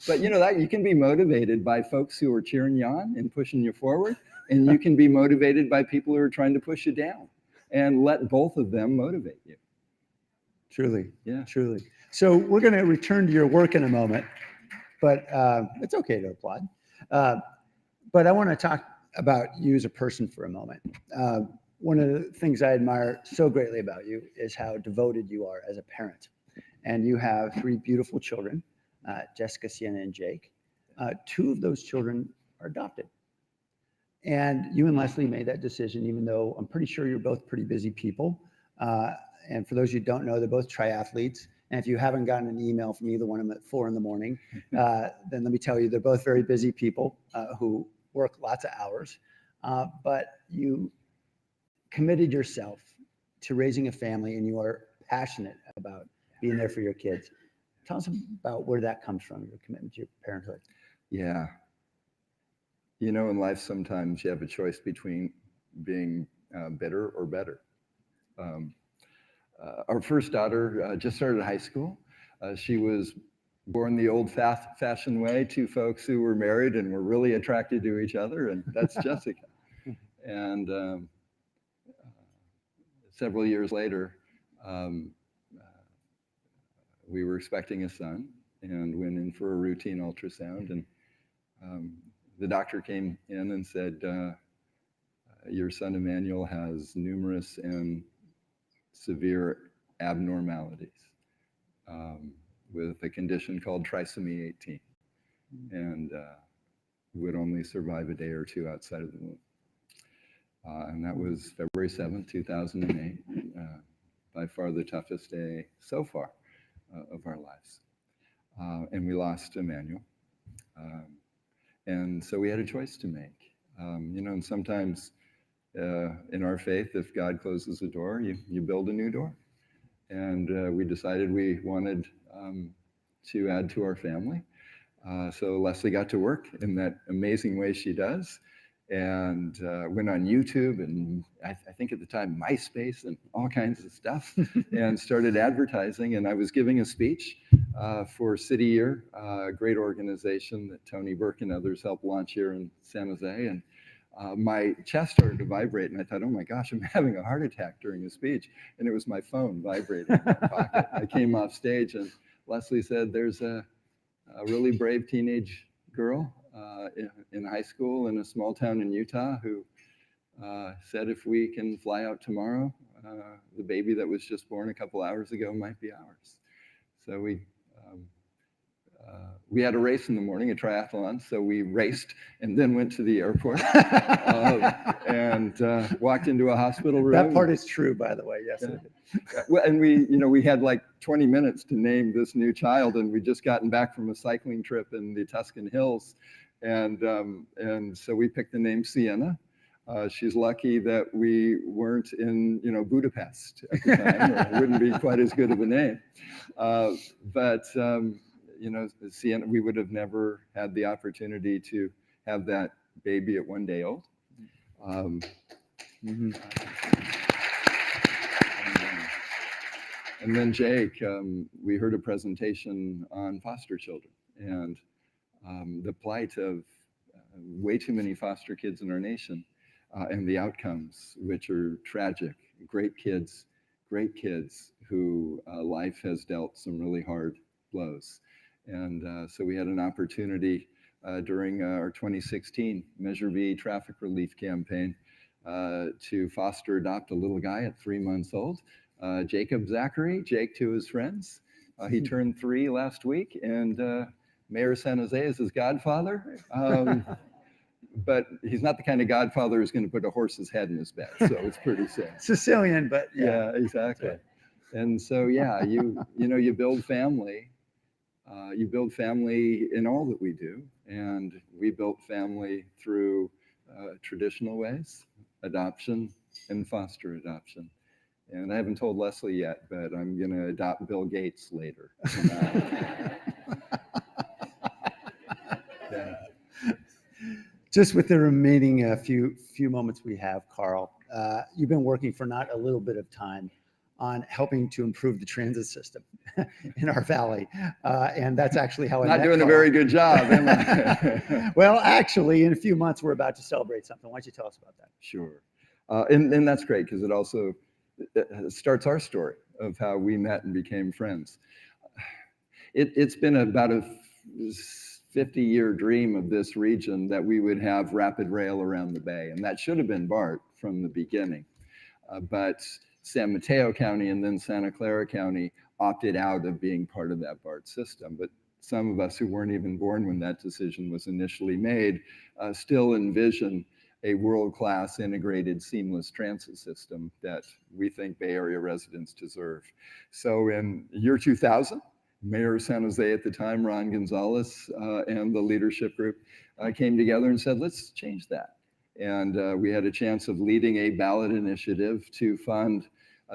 But you know that you can be motivated by folks who are cheering you on and pushing you forward, and you can be motivated by people who are trying to push you down, and let both of them motivate you.
Truly.
Yeah.
Truly. So we're going to return to your work in a moment, but it's okay to applaud. But I want to talk about you as a person for a moment. One of the things I admire so greatly about you is how devoted you are as a parent. And you have 3 beautiful children. Jessica, Sienna, and Jake. 2 of those children are adopted. And you and Leslie made that decision, even though I'm pretty sure you're both pretty busy people. And for those of you who don't know, they're both triathletes. And if you haven't gotten an email from either one of them at 4 in the morning, then let me tell you, they're both very busy people who work lots of hours. But you committed yourself to raising a family, and you are passionate about being there for your kids. Tell us about where that comes from, your commitment to your parenthood.
Yeah. You know, in life, sometimes you have a choice between being bitter or better. Our first daughter just started high school. She was born the old-fashioned way, 2 folks who were married and were really attracted to each other, and that's Jessica. And several years later, we were expecting a son and went in for a routine ultrasound. And the doctor came in and said, your son Emmanuel has numerous and severe abnormalities with a condition called trisomy 18, and would only survive a day or two outside of the womb. And that was February 7th, 2008, by far the toughest day so far of our lives. And we lost Emmanuel. And so we had a choice to make. And sometimes in our faith, if God closes a door, you build a new door. And we decided we wanted to add to our family. So Leslie got to work in that amazing way she does, and went on YouTube and I think at the time MySpace and all kinds of stuff, and started advertising. And I was giving a speech for City Year, a great organization that Tony Burke and others helped launch here in San Jose. And my chest started to vibrate, and I thought, oh my gosh, I'm having a heart attack during a speech. And it was my phone vibrating in my pocket. I came off stage, and Leslie said, there's a really brave teenage girl in high school in a small town in Utah who said if we can fly out tomorrow, the baby that was just born a couple hours ago might be ours. So we had a race in the morning, a triathlon, so we raced and then went to the airport and walked into a hospital room.
That part is true, by the way. Yes.
Yeah. Well, and we had like 20 minutes to name this new child, and we'd just gotten back from a cycling trip in the Tuscan Hills, and so we picked the name Sienna. She's lucky that we weren't in Budapest at the time, or it wouldn't be quite as good of a name. But Sienna, we would have never had the opportunity to have that baby at 1 day old. And then Jake, we heard a presentation on foster children and the plight of way too many foster kids in our nation and the outcomes, which are tragic. Great kids who life has dealt some really hard blows. And so we had an opportunity during our 2016 Measure V traffic relief campaign to foster adopt a little guy at 3 months old. Jacob Zachary, Jake to his friends. He turned 3 last week, and Mayor San Jose is his godfather. But he's not the kind of godfather who's going to put a horse's head in his bed, so it's pretty sad.
Sicilian, but
yeah, exactly. Right. And so yeah, you build family. You build family in all that we do, and we built family through traditional ways, adoption and foster adoption. And I haven't told Leslie yet, but I'm going to adopt Bill Gates later.
Yeah. Just with the remaining few moments we have, Carl, you've been working for not a little bit of time on helping to improve the transit system in our valley. And that's actually how I met
Not doing
Carl.
a very good job, am I?
Well, actually, in a few months, we're about to celebrate something. Why don't you tell us about that?
Sure. And that's great, because it also starts our story of how we met and became friends. It's been about a 50-year dream of this region that we would have rapid rail around the bay, and that should have been BART from the beginning. But San Mateo County and then Santa Clara County opted out of being part of that BART system. But some of us who weren't even born when that decision was initially made still envision a world-class integrated seamless transit system that we think Bay Area residents deserve. So in year 2000, Mayor of San Jose at the time, Ron Gonzalez, and the leadership group came together and said, let's change that. And we had a chance of leading a ballot initiative to fund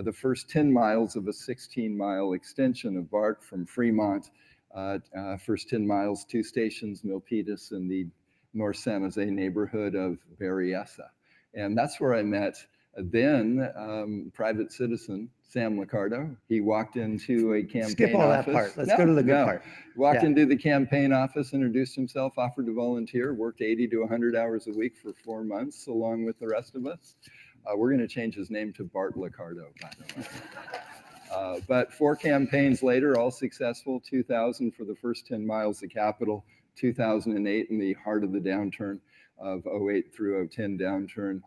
the first 10 miles of a 16-mile extension of BART from Fremont, first 10 miles, 2 stations, Milpitas, in the North San Jose neighborhood of Berryessa. And that's where I met then private citizen Sam Liccardo. He walked into a campaign
Skip all
office.
that part. Let's go to the good part.
Walked into the campaign office, introduced himself, offered to volunteer, worked 80 to 100 hours a week for 4 months, along with the rest of us. We're going to change his name to Bart Liccardo, by the But 4 campaigns later, all successful, 2000 for the first 10 miles of Capitol, 2008 in the heart of the downturn of '08 through '10 downturn,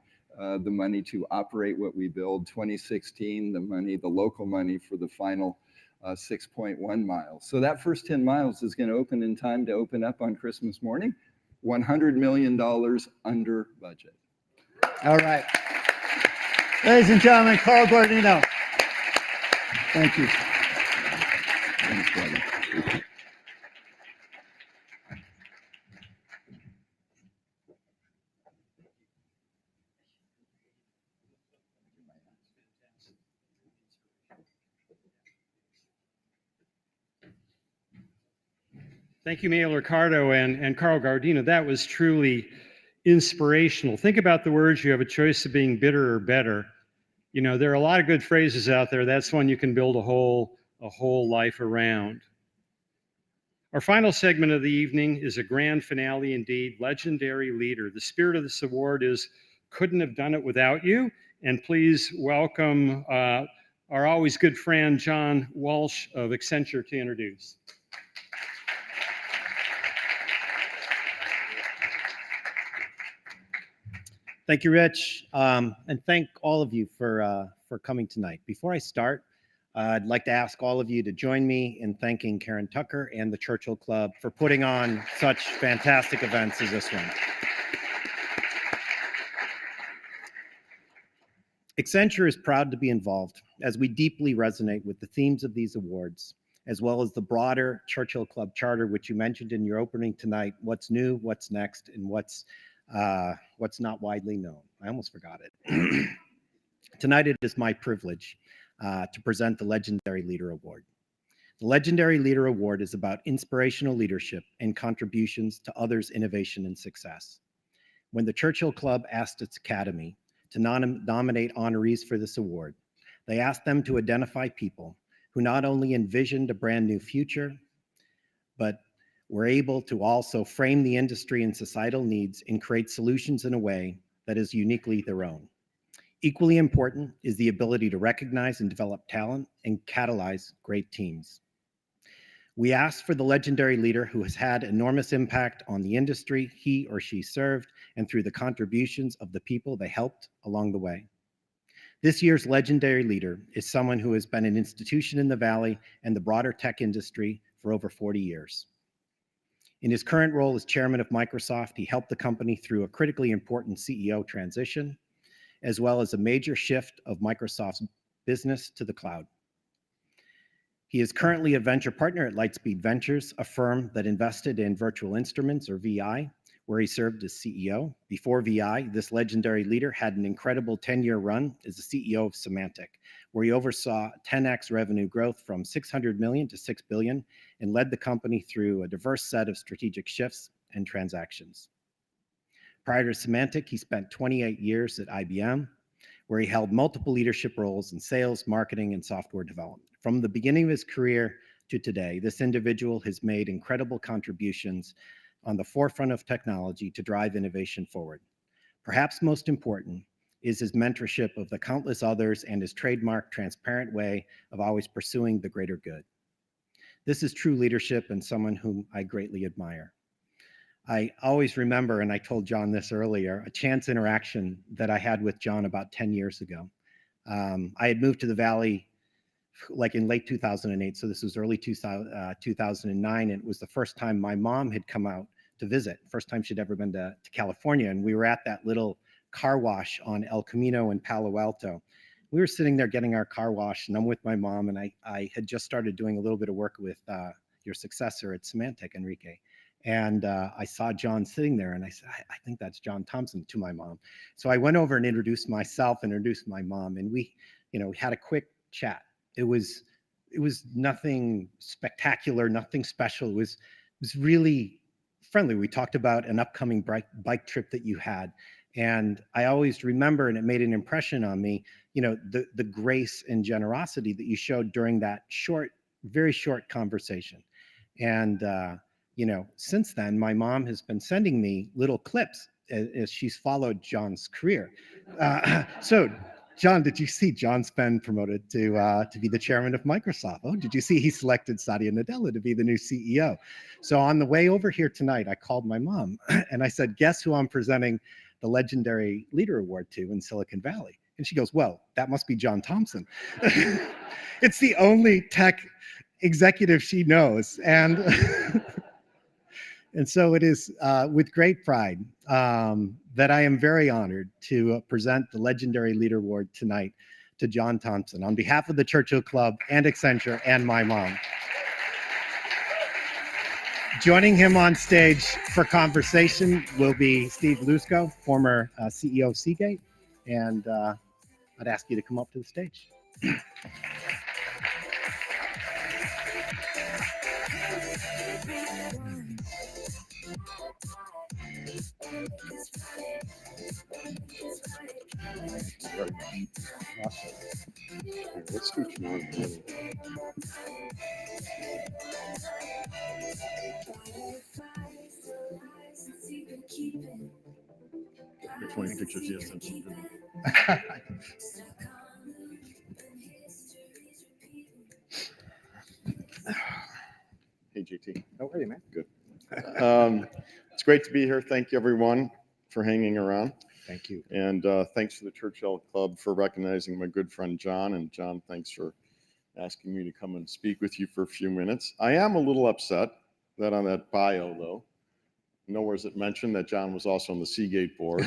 the money to operate what we build, 2016, the local money for the final 6.1 miles. So that first 10 miles is going to open in time to open up on Christmas morning, $100 million under budget.
All right. Ladies and gentlemen, Karlgaard.
Thank you. Thanks, brother.
Thank you, Mayor Ricardo and Karlgaard. That was truly inspirational. Think about the words, you have a choice of being bitter or better. There are a lot of good phrases out there. That's one you can build a whole life around. Our final segment of the evening is a grand finale indeed, legendary leader. The spirit of this award is couldn't have done it without you. And please welcome our always good friend, John Walsh of Accenture, to introduce.
Thank you, Rich, and thank all of you for coming tonight. Before I start, I'd like to ask all of you to join me in thanking Karen Tucker and the Churchill Club for putting on such fantastic events as this one. Accenture is proud to be involved as we deeply resonate with the themes of these awards, as well as the broader Churchill Club Charter, which you mentioned in your opening tonight, what's new, what's next, and what's not widely known. I almost forgot it. Tonight, it is my privilege to present the Legendary Leader Award. The Legendary Leader Award is about inspirational leadership and contributions to others' innovation and success. When the Churchill Club asked its Academy to nominate honorees for this award, they asked them to identify people who not only envisioned a brand new future, but were able to also frame the industry and societal needs and create solutions in a way that is uniquely their own. Equally important is the ability to recognize and develop talent and catalyze great teams. We asked for the legendary leader who has had enormous impact on the industry he or she served and through the contributions of the people they helped along the way. This year's legendary leader is someone who has been an institution in the Valley and the broader tech industry for over 40 years. In his current role as chairman of Microsoft, he helped the company through a critically important CEO transition, as well as a major shift of Microsoft's business to the cloud. He is currently a venture partner at Lightspeed Ventures, a firm that invested in virtual instruments, or VI, where he served as CEO. Before VI, this legendary leader had an incredible 10-year run as the CEO of Symantec, where he oversaw 10x revenue growth from $600 million to $6 billion and led the company through a diverse set of strategic shifts and transactions. Prior to Symantec, he spent 28 years at IBM, where he held multiple leadership roles in sales, marketing, and software development. From the beginning of his career to today, this individual has made incredible contributions on the forefront of technology to drive innovation forward. Perhaps most important is his mentorship of the countless others and his trademark, transparent way of always pursuing the greater good. This is true leadership and someone whom I greatly admire. I always remember, and I told John this earlier, a chance interaction that I had with John about 10 years ago. I had moved to the Valley like in late 2008, so this was early 2009, and it was the first time my mom had come out to visit, first time she'd ever been to California, and we were at that little car wash on El Camino in Palo Alto. We were sitting there getting our car washed, and I'm with my mom, and I had just started doing a little bit of work with your successor at Symantec, Enrique. And I saw John sitting there, and I said, I think that's John Thompson, to my mom. So I went over and introduced myself, introduced my mom, and we had a quick chat. It was nothing spectacular, nothing special. It was really friendly. We talked about an upcoming bike trip that you had. And I always remember, and it made an impression on me, the grace and generosity that you showed during that very short conversation. And, since then, my mom has been sending me little clips as she's followed John's career. So John, did you see John's been promoted to be the chairman of Microsoft? Oh, did you see he selected Satya Nadella to be the new CEO? So on the way over here tonight, I called my mom and I said, guess who I'm presenting the Legendary Leader Award to in Silicon Valley? And she goes, well, that must be John Thompson. It's the only tech executive she knows. And and so it is with great pride that I am very honored to present the Legendary Leader Award tonight to John Thompson on behalf of the Churchill Club and Accenture and my mom. Joining him on stage for conversation will be Steve Lusko, former CEO of Seagate, and I'd ask you to come up to the stage.
Awesome. Here, let's do John. Which one pictures you sent? Hey, JT.
How are you, man?
Good. It's great to be here. Thank you, everyone, for hanging around.
Thank you.
And thanks to the Churchill Club for recognizing my good friend John. And John, thanks for asking me to come and speak with you for a few minutes. I am a little upset that on that bio, though, nowhere is it mentioned that John was also on the Seagate board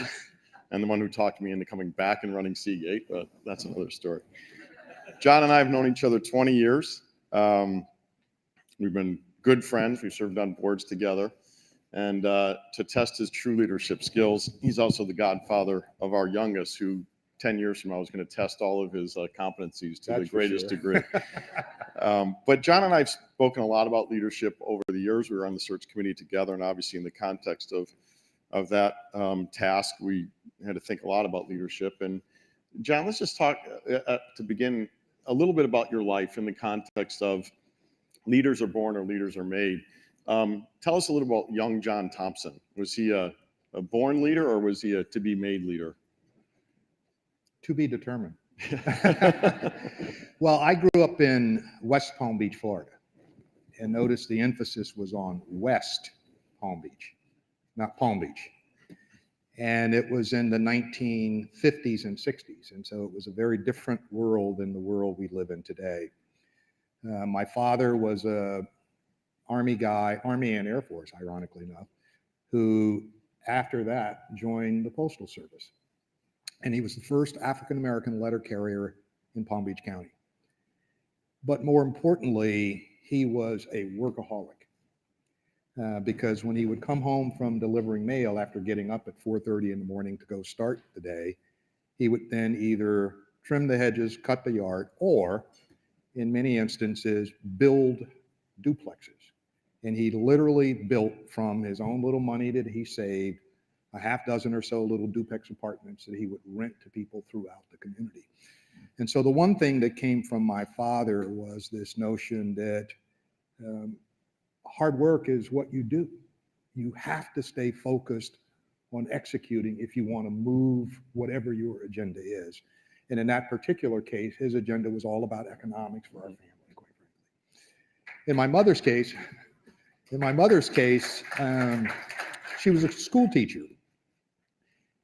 and the one who talked me into coming back and running Seagate, but that's another story. John and I have known each other 20 years. We've been good friends. We've served on boards together. And to test his true leadership skills, he's also the godfather of our youngest, who 10 years from now is going to test all of his competencies to the greatest degree. But John and I have spoken a lot about leadership over the years. We were on the search committee together, and obviously in the context of that task, we had to think a lot about leadership. And John, let's just talk to begin a little bit about your life in the context of leaders are born or leaders are made. Tell us a little about young John Thompson. Was he a born leader or was he a to-be-made leader?
To be determined. Well, I grew up in West Palm Beach, Florida, and notice the emphasis was on West Palm Beach, not Palm Beach. And it was in the 1950s and 60s, and so it was a very different world than the world we live in today. My father was a Army guy, Army and Air Force, ironically enough, who after that joined the Postal Service. And he was the first African-American letter carrier in Palm Beach County. But more importantly, he was a workaholic because when he would come home from delivering mail after getting up at 4:30 in the morning to go start the day, he would then either trim the hedges, cut the yard, or in many instances, build duplexes. And he literally built from his own little money that he saved a half dozen or so little duplex apartments that he would rent to people throughout the community. And so the one thing that came from my father was this notion that hard work is what you do. You have to stay focused on executing if you want to move whatever your agenda is. And in that particular case, his agenda was all about economics for our family, quite frankly. In my mother's case, she was a school teacher.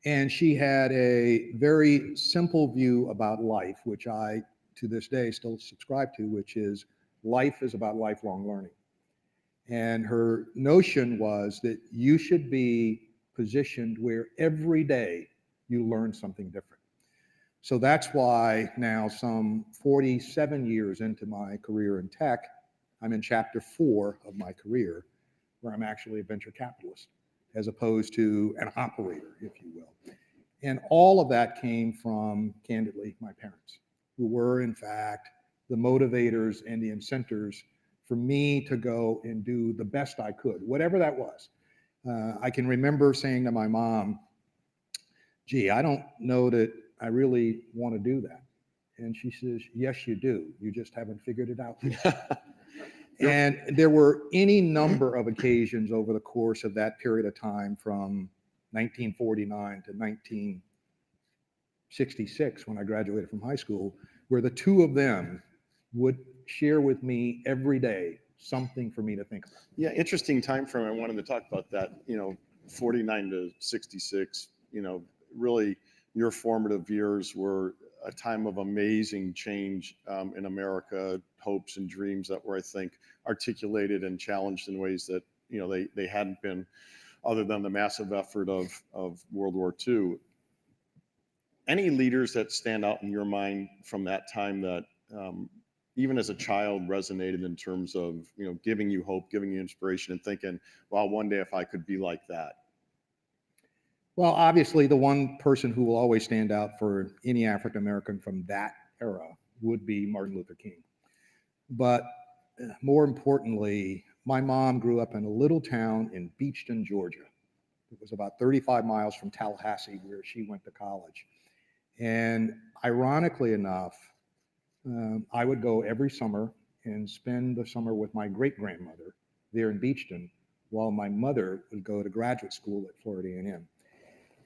And she had a very simple view about life, which I, to this day, still subscribe to, which is life is about lifelong learning. And her notion was that you should be positioned where every day you learn something different. So that's why now, some 47 years into my career in tech, I'm in chapter 4 of my career, where I'm actually a venture capitalist, as opposed to an operator, if you will. And all of that came from, candidly, my parents, who were, in fact, the motivators and the incentives for me to go and do the best I could, whatever that was. I can remember saying to my mom, gee, I don't know that I really want to do that. And she says, yes, you do. You just haven't figured it out yet. And there were any number of occasions over the course of that period of time from 1949 to '66 when I graduated from high school, where the two of them would share with me every day something for me to think about.
Yeah, interesting time frame. I wanted to talk about that. 49 to 66. Really, your formative years were a time of amazing change in America, hopes and dreams that were, I think, articulated and challenged in ways that they hadn't been, other than the massive effort of World War II. Any leaders that stand out in your mind from that time that even as a child resonated in terms of giving you hope, giving you inspiration, and thinking, well, one day if I could be like that?
Well, obviously, the one person who will always stand out for any African American from that era would be Martin Luther King. But more importantly, my mom grew up in a little town in Beachton, Georgia. It was about 35 miles from Tallahassee, where she went to college. And ironically enough, I would go every summer and spend the summer with my great-grandmother there in Beachton, while my mother would go to graduate school at Florida A&M.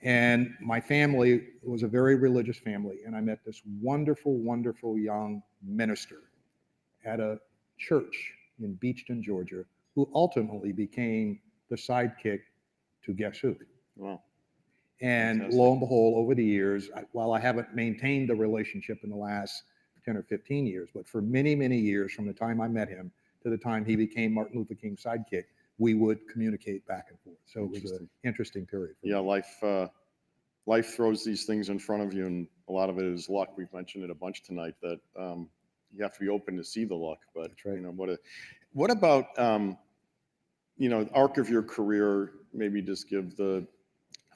And my family was a very religious family, and I met this wonderful, wonderful young minister at a church in Beachton, Georgia, who ultimately became the sidekick to guess who?
Wow.
And
Fantastic.
lo and behold, over the years, while I haven't maintained the relationship in the last 10 or 15 years, but for many, many years, from the time I met him to the time he became Martin Luther King's sidekick, we would communicate back and forth. So it was an interesting period.
Yeah, life throws these things in front of you, and a lot of it is luck. We've mentioned it a bunch tonight that you have to be open to see the luck. But
that's right.
What about arc of your career? Maybe just give the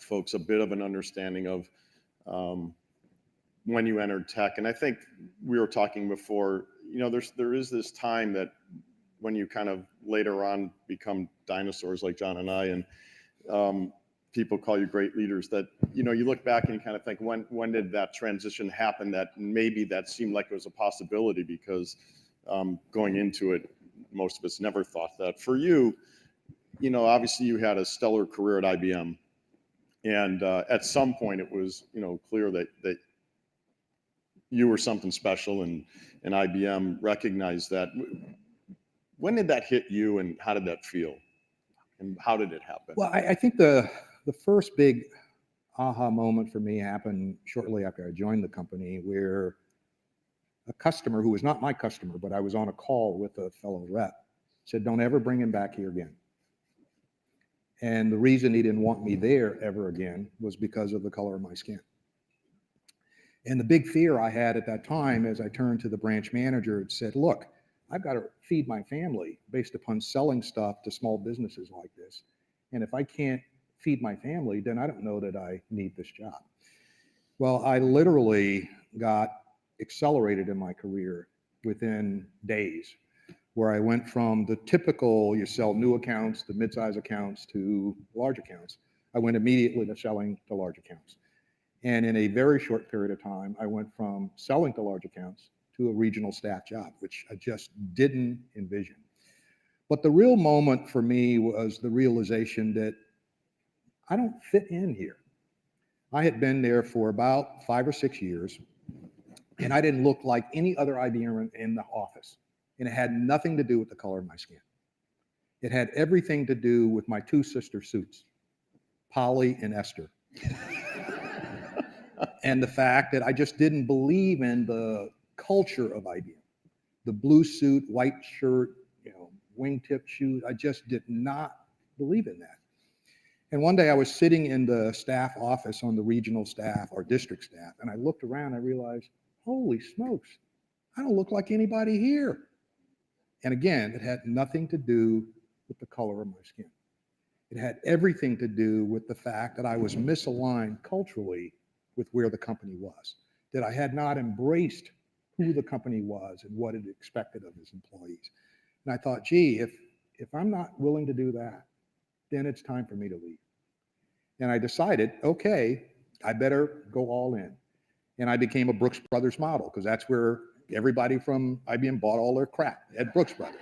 folks a bit of an understanding of when you entered tech. And I think we were talking before. There is this time that when you kind of later on become dinosaurs like John and I, and people call you great leaders, that you look back and you kind of think, when did that transition happen, that maybe that seemed like it was a possibility, because going into it, most of us never thought that. For you, obviously you had a stellar career at IBM, and at some point it was clear that you were something special, and IBM recognized that. When did that hit you, and how did that feel, and how did it happen?
Well, I think the first big aha moment for me happened shortly after I joined the company, where a customer who was not my customer, but I was on a call with a fellow rep, said, "Don't ever bring him back here again." And the reason he didn't want me there ever again was because of the color of my skin. And the big fear I had at that time, as I turned to the branch manager and said, "Look, I've got to feed my family based upon selling stuff to small businesses like this. And if I can't feed my family, then I don't know that I need this job." Well, I literally got accelerated in my career within days, where I went from the typical, you sell new accounts to mid-size accounts to large accounts. I went immediately to selling to large accounts. And in a very short period of time, I went from selling to large accounts to a regional staff job, which I just didn't envision. But the real moment for me was the realization that I don't fit in here. I had been there for about 5 or 6 years, and I didn't look like any other IBM in the office. And it had nothing to do with the color of my skin. It had everything to do with my two sister suits, Polly and Esther. And the fact that I just didn't believe in the culture of IBM. The blue suit, white shirt, wingtip shoes, I just did not believe in that. And one day I was sitting in the staff office on the regional staff or district staff, and I looked around, I realized, holy smokes, I don't look like anybody here. And again, it had nothing to do with the color of my skin. It had everything to do with the fact that I was misaligned culturally with where the company was, that I had not embraced who the company was and what it expected of its employees. And I thought, gee, if I'm not willing to do that, then it's time for me to leave. And I decided, okay, I better go all in. And I became a Brooks Brothers model, because that's where everybody from IBM bought all their crap at Brooks Brothers.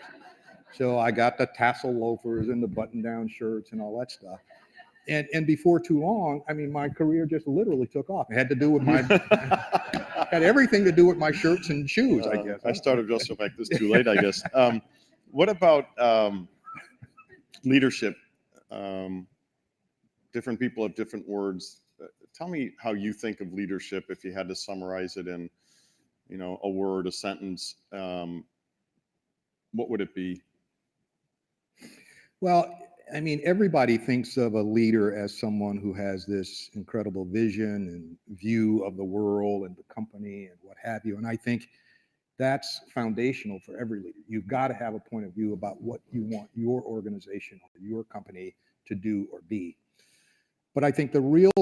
So I got the tassel loafers and the button-down shirts and all that stuff. And before too long, I mean, my career just literally took off. It had to do with my, had everything to do with my shirts and shoes, I guess.
I started dressing like this too late, I guess. What about leadership? Different people have different words. Tell me how you think of leadership if you had to summarize it in, you know, a word, a sentence. What would it be?
Well, I mean, everybody thinks of a leader as someone who has this incredible vision and view of the world and the company and what have you. And I think that's foundational for every leader. You've got to have a point of view about what you want your organization or your company to do or be. But I think the real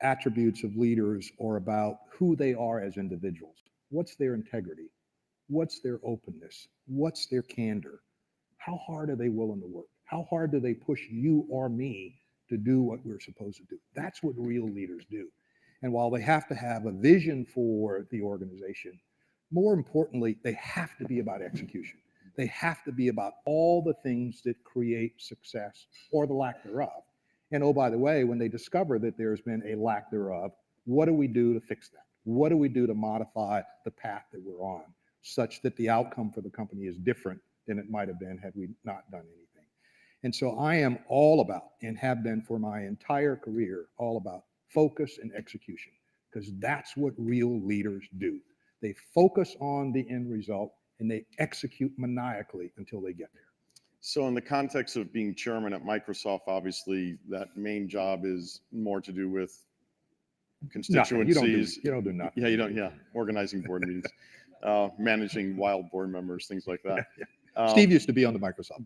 attributes of leaders are about who they are as individuals. What's their integrity? What's their openness? What's their candor? How hard are they willing to work? How hard do they push you or me to do what we're supposed to do? That's what real leaders do. And while they have to have a vision for the organization, more importantly, they have to be about execution. They have to be about all the things that create success or the lack thereof. And oh, by the way, when they discover that there's been a lack thereof, what do we do to fix that? What do we do to modify the path that we're on such that the outcome for the company is different than it might have been had we not done anything? And so I am all about, and have been for my entire career, all about focus and execution, because that's what real leaders do. They focus on the end result and they execute maniacally until they get there.
So in the context of being chairman at Microsoft, obviously that main job is more to do with constituencies.
Nothing. You don't do nothing.
Yeah, you don't. Yeah, organizing board meetings, managing wild board members, things like that.
Steve used to be on the Microsoft.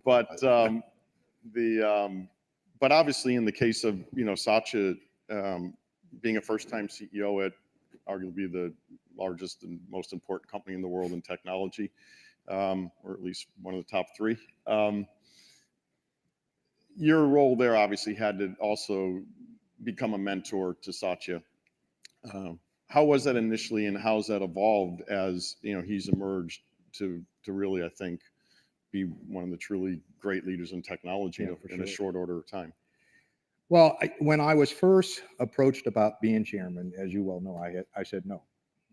But obviously in the case of, you know, Satya being a first-time CEO at arguably the largest and most important company in the world in technology, or at least one of the top three. Your role there obviously had to also become a mentor to Satya. How was that initially, and how's that evolved as, you know, he's emerged to really, I think, be one of the truly great leaders in technology in a short order of time?
Well, when I was first approached about being chairman, as you well know, I said no.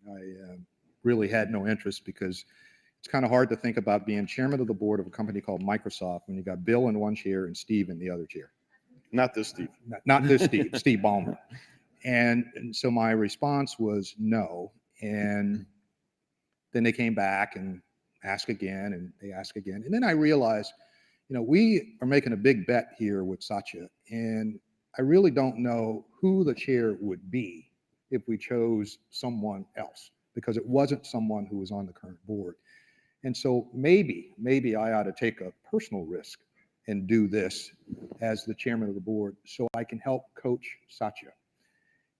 I really had no interest, because it's kind of hard to think about being chairman of the board of a company called Microsoft when you got Bill in one chair and Steve in the other chair.
Not this Steve.
Not this Steve, Steve Ballmer. And so my response was no. And then they came back and asked again, and they asked again. And then I realized, you know, we are making a big bet here with Satya, and I really don't know who the chair would be if we chose someone else, because it wasn't someone who was on the current board. And so maybe I ought to take a personal risk and do this as the chairman of the board so I can help coach Satya.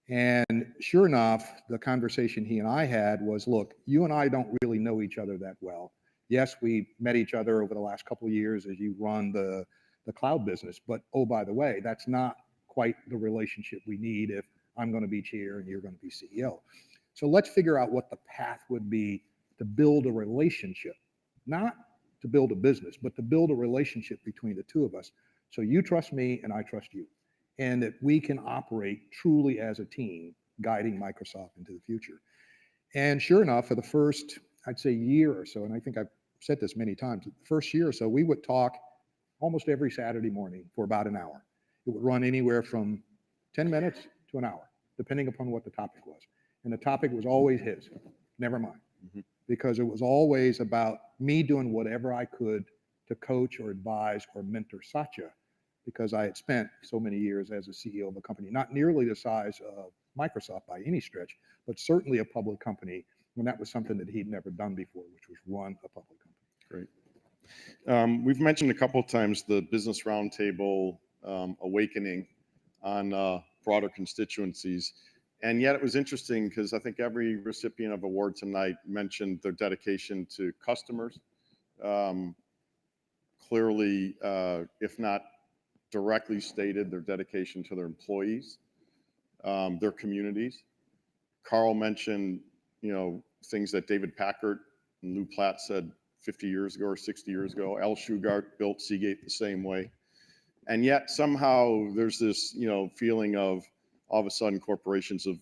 And sure enough, the conversation he and I had was, look, you and I don't really know each other that well. Yes, we met each other over the last couple of years as you run the cloud business, but oh, by the way, that's not quite the relationship we need if I'm going to be chair and you're going to be CEO. So let's figure out what the path would be to build a relationship, not to build a business, but to build a relationship between the two of us. So you trust me and I trust you, and that we can operate truly as a team, guiding Microsoft into the future. And sure enough, for the first, I'd say, year or so, and I think I've said this many times, the first year or so, we would talk almost every Saturday morning for about an hour. It would run anywhere from 10 minutes to an hour, depending upon what the topic was. And the topic was always his, never mine, because it was always about me doing whatever I could to coach or advise or mentor Satya, because I had spent so many years as a CEO of a company, not nearly the size of Microsoft by any stretch, but certainly a public company, when that was something that he'd never done before, which was run a public company.
Great. We've mentioned a couple of times the Business Roundtable awakening on broader constituencies. And yet it was interesting because I think every recipient of award tonight mentioned their dedication to customers. Clearly, if not directly stated, their dedication to their employees, their communities. Carl mentioned, you know, things that David Packard and Lou Platt said 50 years ago or 60 years ago. Al Shugart built Seagate the same way. And yet somehow there's this, feeling of all of a sudden corporations have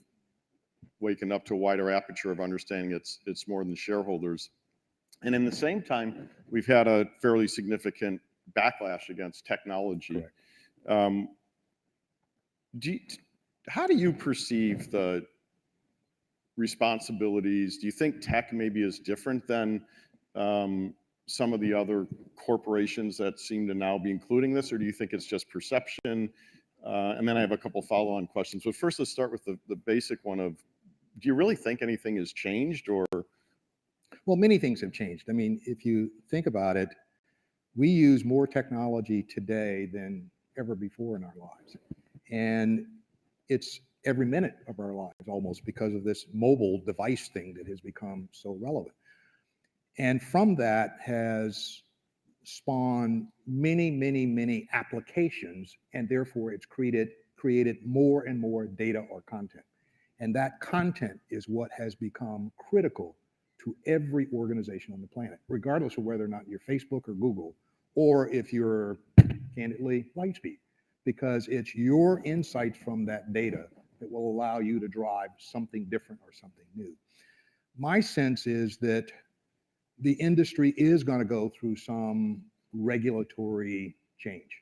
waken up to a wider aperture of understanding it's more than shareholders. And in the same time, we've had a fairly significant backlash against technology. How do you perceive the responsibilities? Do you think tech maybe is different than some of the other corporations that seem to now be including this, or do you think it's just perception? And then I have a couple follow-on questions. But first, let's start with the basic one of, do you really think anything has changed, or?
Well, many things have changed. I mean, if you think about it, we use more technology today than ever before in our lives. And it's every minute of our lives almost, because of this mobile device thing that has become so relevant. And from that has spawned many, many, many applications, and therefore it's created more and more data or content. And that content is what has become critical to every organization on the planet, regardless of whether or not you're Facebook or Google, or if you're, candidly, Lightspeed, because it's your insights from that data that will allow you to drive something different or something new. My sense is that the industry is going to go through some regulatory change.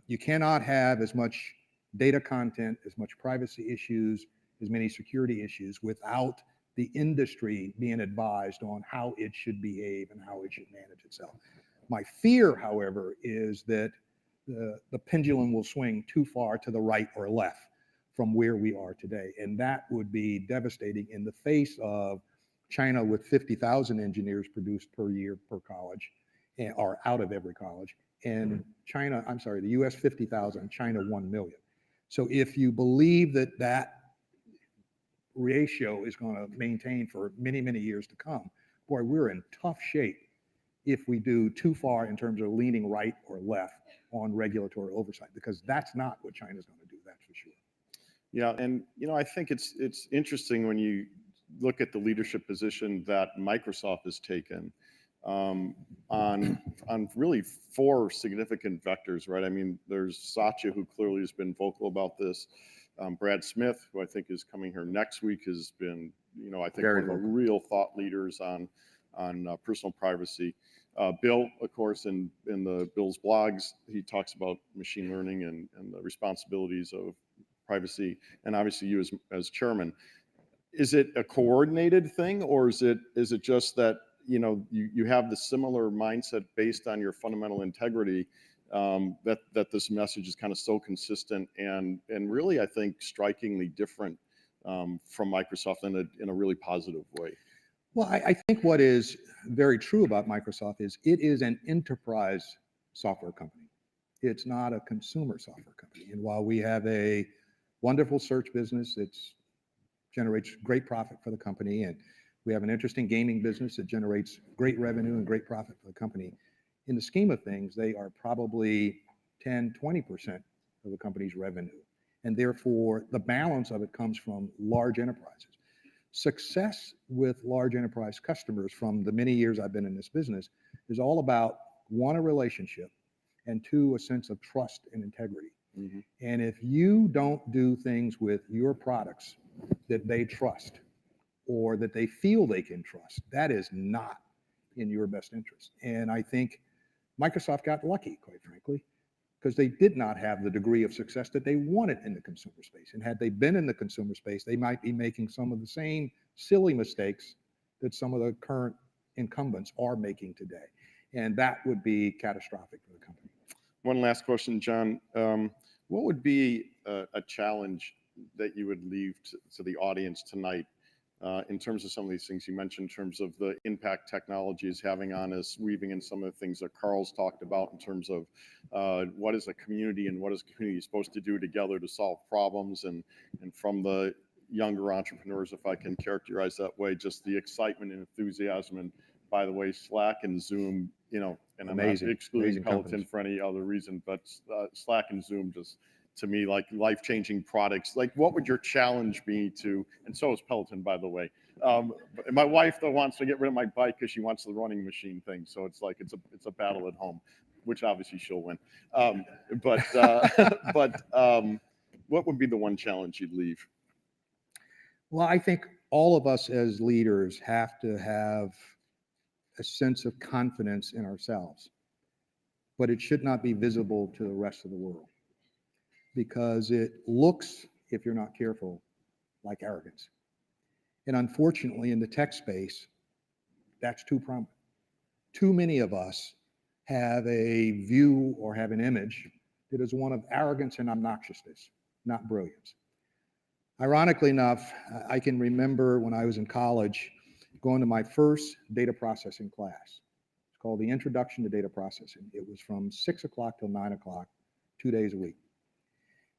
You cannot have as much data content, as much privacy issues, as many security issues without the industry being advised on how it should behave and how it should manage itself. My fear, however, is that the pendulum will swing too far to the right or left from where we are today. And that would be devastating in the face of China with 50,000 engineers produced per year per college, or out of every college, and the US 50,000, China 1 million. So if you believe that that ratio is going to maintain for many, many years to come, boy, we're in tough shape if we do too far in terms of leaning right or left on regulatory oversight, because that's not what China's going to do, that's for sure.
Yeah, and I think it's interesting when you look at the leadership position that Microsoft has taken on really 4 significant vectors, right? I mean, there's Satya, who clearly has been vocal about this. Brad Smith, who I think is coming here next week, has been, I think, one of the real thought leaders on personal privacy. Bill, of course, in Bill's blogs, he talks about machine learning and the responsibilities of privacy, and obviously you as chairman. Is it a coordinated thing, or is it just that you have the similar mindset based on your fundamental integrity, that this message is kind of so consistent and really, I think, strikingly different from Microsoft in a really positive way?
Well, I think what is very true about Microsoft is it is an enterprise software company. It's not a consumer software company. And while we have a wonderful search business that generates great profit for the company, and we have an interesting gaming business that generates great revenue and great profit for the company, in the scheme of things, they are probably 10, 20% of the company's revenue. And therefore, the balance of it comes from large enterprises. Success with large enterprise customers from the many years I've been in this business is all about, 1, a relationship, and 2, a sense of trust and integrity. Mm-hmm. And if you don't do things with your products that they trust or that they feel they can trust, that is not in your best interest. And I think Microsoft got lucky, quite frankly, because they did not have the degree of success that they wanted in the consumer space. And had they been in the consumer space, they might be making some of the same silly mistakes that some of the current incumbents are making today. And that would be catastrophic for the company.
One last question, John. What would be a challenge that you would leave to the audience tonight in terms of some of these things you mentioned, in terms of the impact technology is having on us, weaving in some of the things that Carl's talked about in terms of what is a community and what is a community supposed to do together to solve problems, and from the younger entrepreneurs, if I can characterize that way, just the excitement and enthusiasm. And by the way, Slack and Zoom, and I'm not excluding Peloton for any other reason, but Slack and Zoom just, to me, like life-changing products. Like, what would your challenge be to, and so is Peloton, by the way. My wife, though, wants to get rid of my bike because she wants the running machine thing. So it's like, it's a battle at home. which obviously she'll win. But what would be the one challenge you'd leave?
Well, I think all of us as leaders have to have a sense of confidence in ourselves, but it should not be visible to the rest of the world because it looks, if you're not careful, like arrogance. And unfortunately, in the tech space, that's too prominent. Too many of us have a view or have an image that is one of arrogance and obnoxiousness, not brilliance. Ironically enough, I can remember when I was in college going to my first data processing class. It's called the Introduction to Data Processing. It was from 6 o'clock till 9 o'clock, 2 days a week.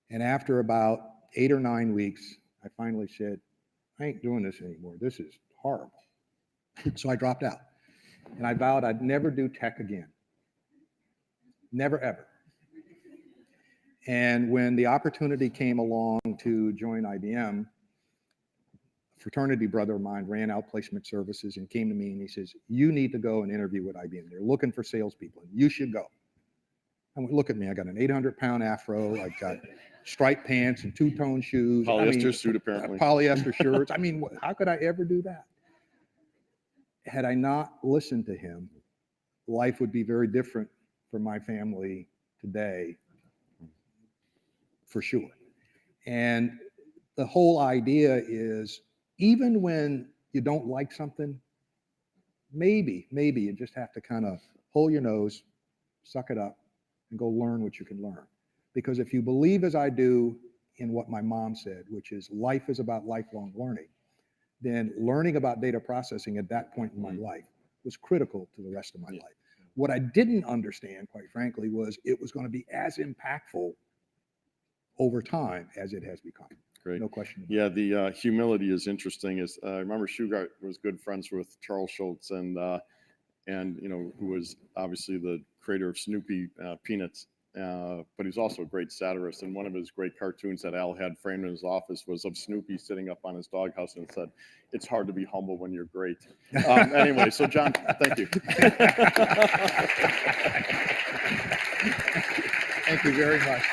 And after about 8 or 9 weeks, I finally said, I ain't doing this anymore. This is horrible. So I dropped out. And I vowed I'd never do tech again. Never, ever. And when the opportunity came along to join IBM, a fraternity brother of mine ran outplacement services and came to me and he says, you need to go and interview with IBM. They're looking for salespeople. And you should go. I went, look at me. I got an 800-pound afro. I've got striped pants and two-tone shoes.
Polyester suit, apparently.
Polyester shirts. I mean, how could I ever do that? Had I not listened to him, life would be very different for my family today, for sure. And the whole idea is, even when you don't like something, maybe you just have to kind of hold your nose, suck it up, and go learn what you can learn. Because if you believe, as I do, in what my mom said, which is life is about lifelong learning, then learning about data processing at that point in my life was critical to the rest of my life. What I didn't understand, quite frankly, was it was going to be as impactful over time as it has become.
Great.
No question.
Yeah, the humility is interesting. I remember Shugart was good friends with Charles Schultz, and who was obviously the creator of Snoopy Peanuts, but he's also a great satirist. And one of his great cartoons that Al had framed in his office was of Snoopy sitting up on his doghouse and said, "It's hard to be humble when you're great." Anyway, so John, thank you.
Thank you very much.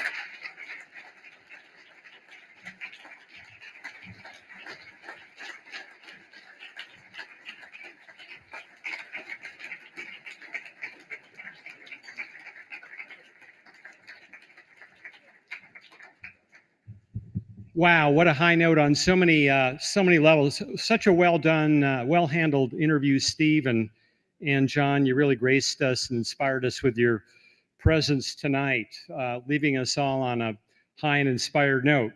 Wow, what a high note on so many levels. Such a well done, well handled interview, Steve and John. You really graced us and inspired us with your presence tonight, leaving us all on a high and inspired note.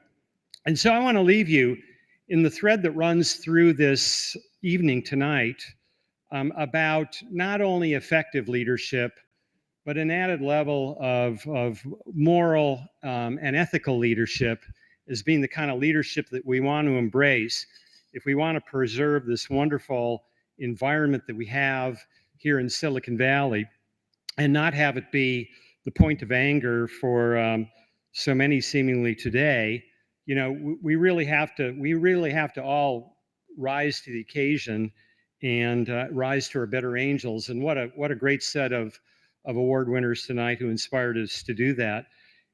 And so I want to leave you in the thread that runs through this evening tonight about not only effective leadership, but an added level of moral and ethical leadership as being the kind of leadership that we want to embrace if we want to preserve this wonderful environment that we have here in Silicon Valley and not have it be the point of anger for so many seemingly today. You know, we really have to all rise to the occasion and rise to our better angels. And what a great set of award winners tonight who inspired us to do that.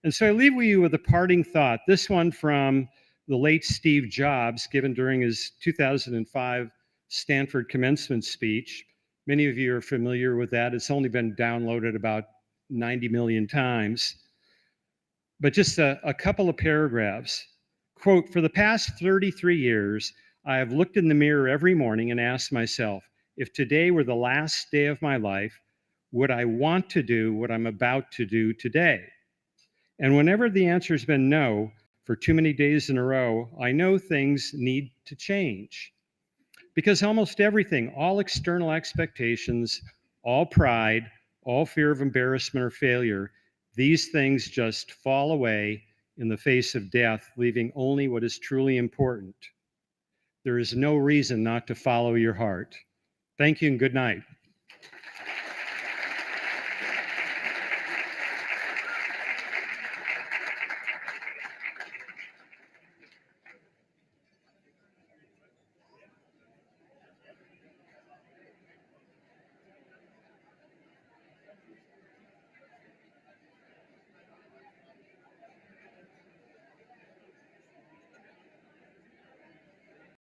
And so I leave you with a parting thought. This one from the late Steve Jobs, given during his 2005 Stanford commencement speech. Many of you are familiar with that. It's only been downloaded about 90 million times. But just a couple of paragraphs. Quote, "For the past 33 years, I have looked in the mirror every morning and asked myself, if today were the last day of my life, would I want to do what I'm about to do today? And whenever the answer's been no, for too many days in a row, I know things need to change. Because almost everything, all external expectations, all pride, all fear of embarrassment or failure, these things just fall away in the face of death, leaving only what is truly important. There is no reason not to follow your heart." Thank you and good night.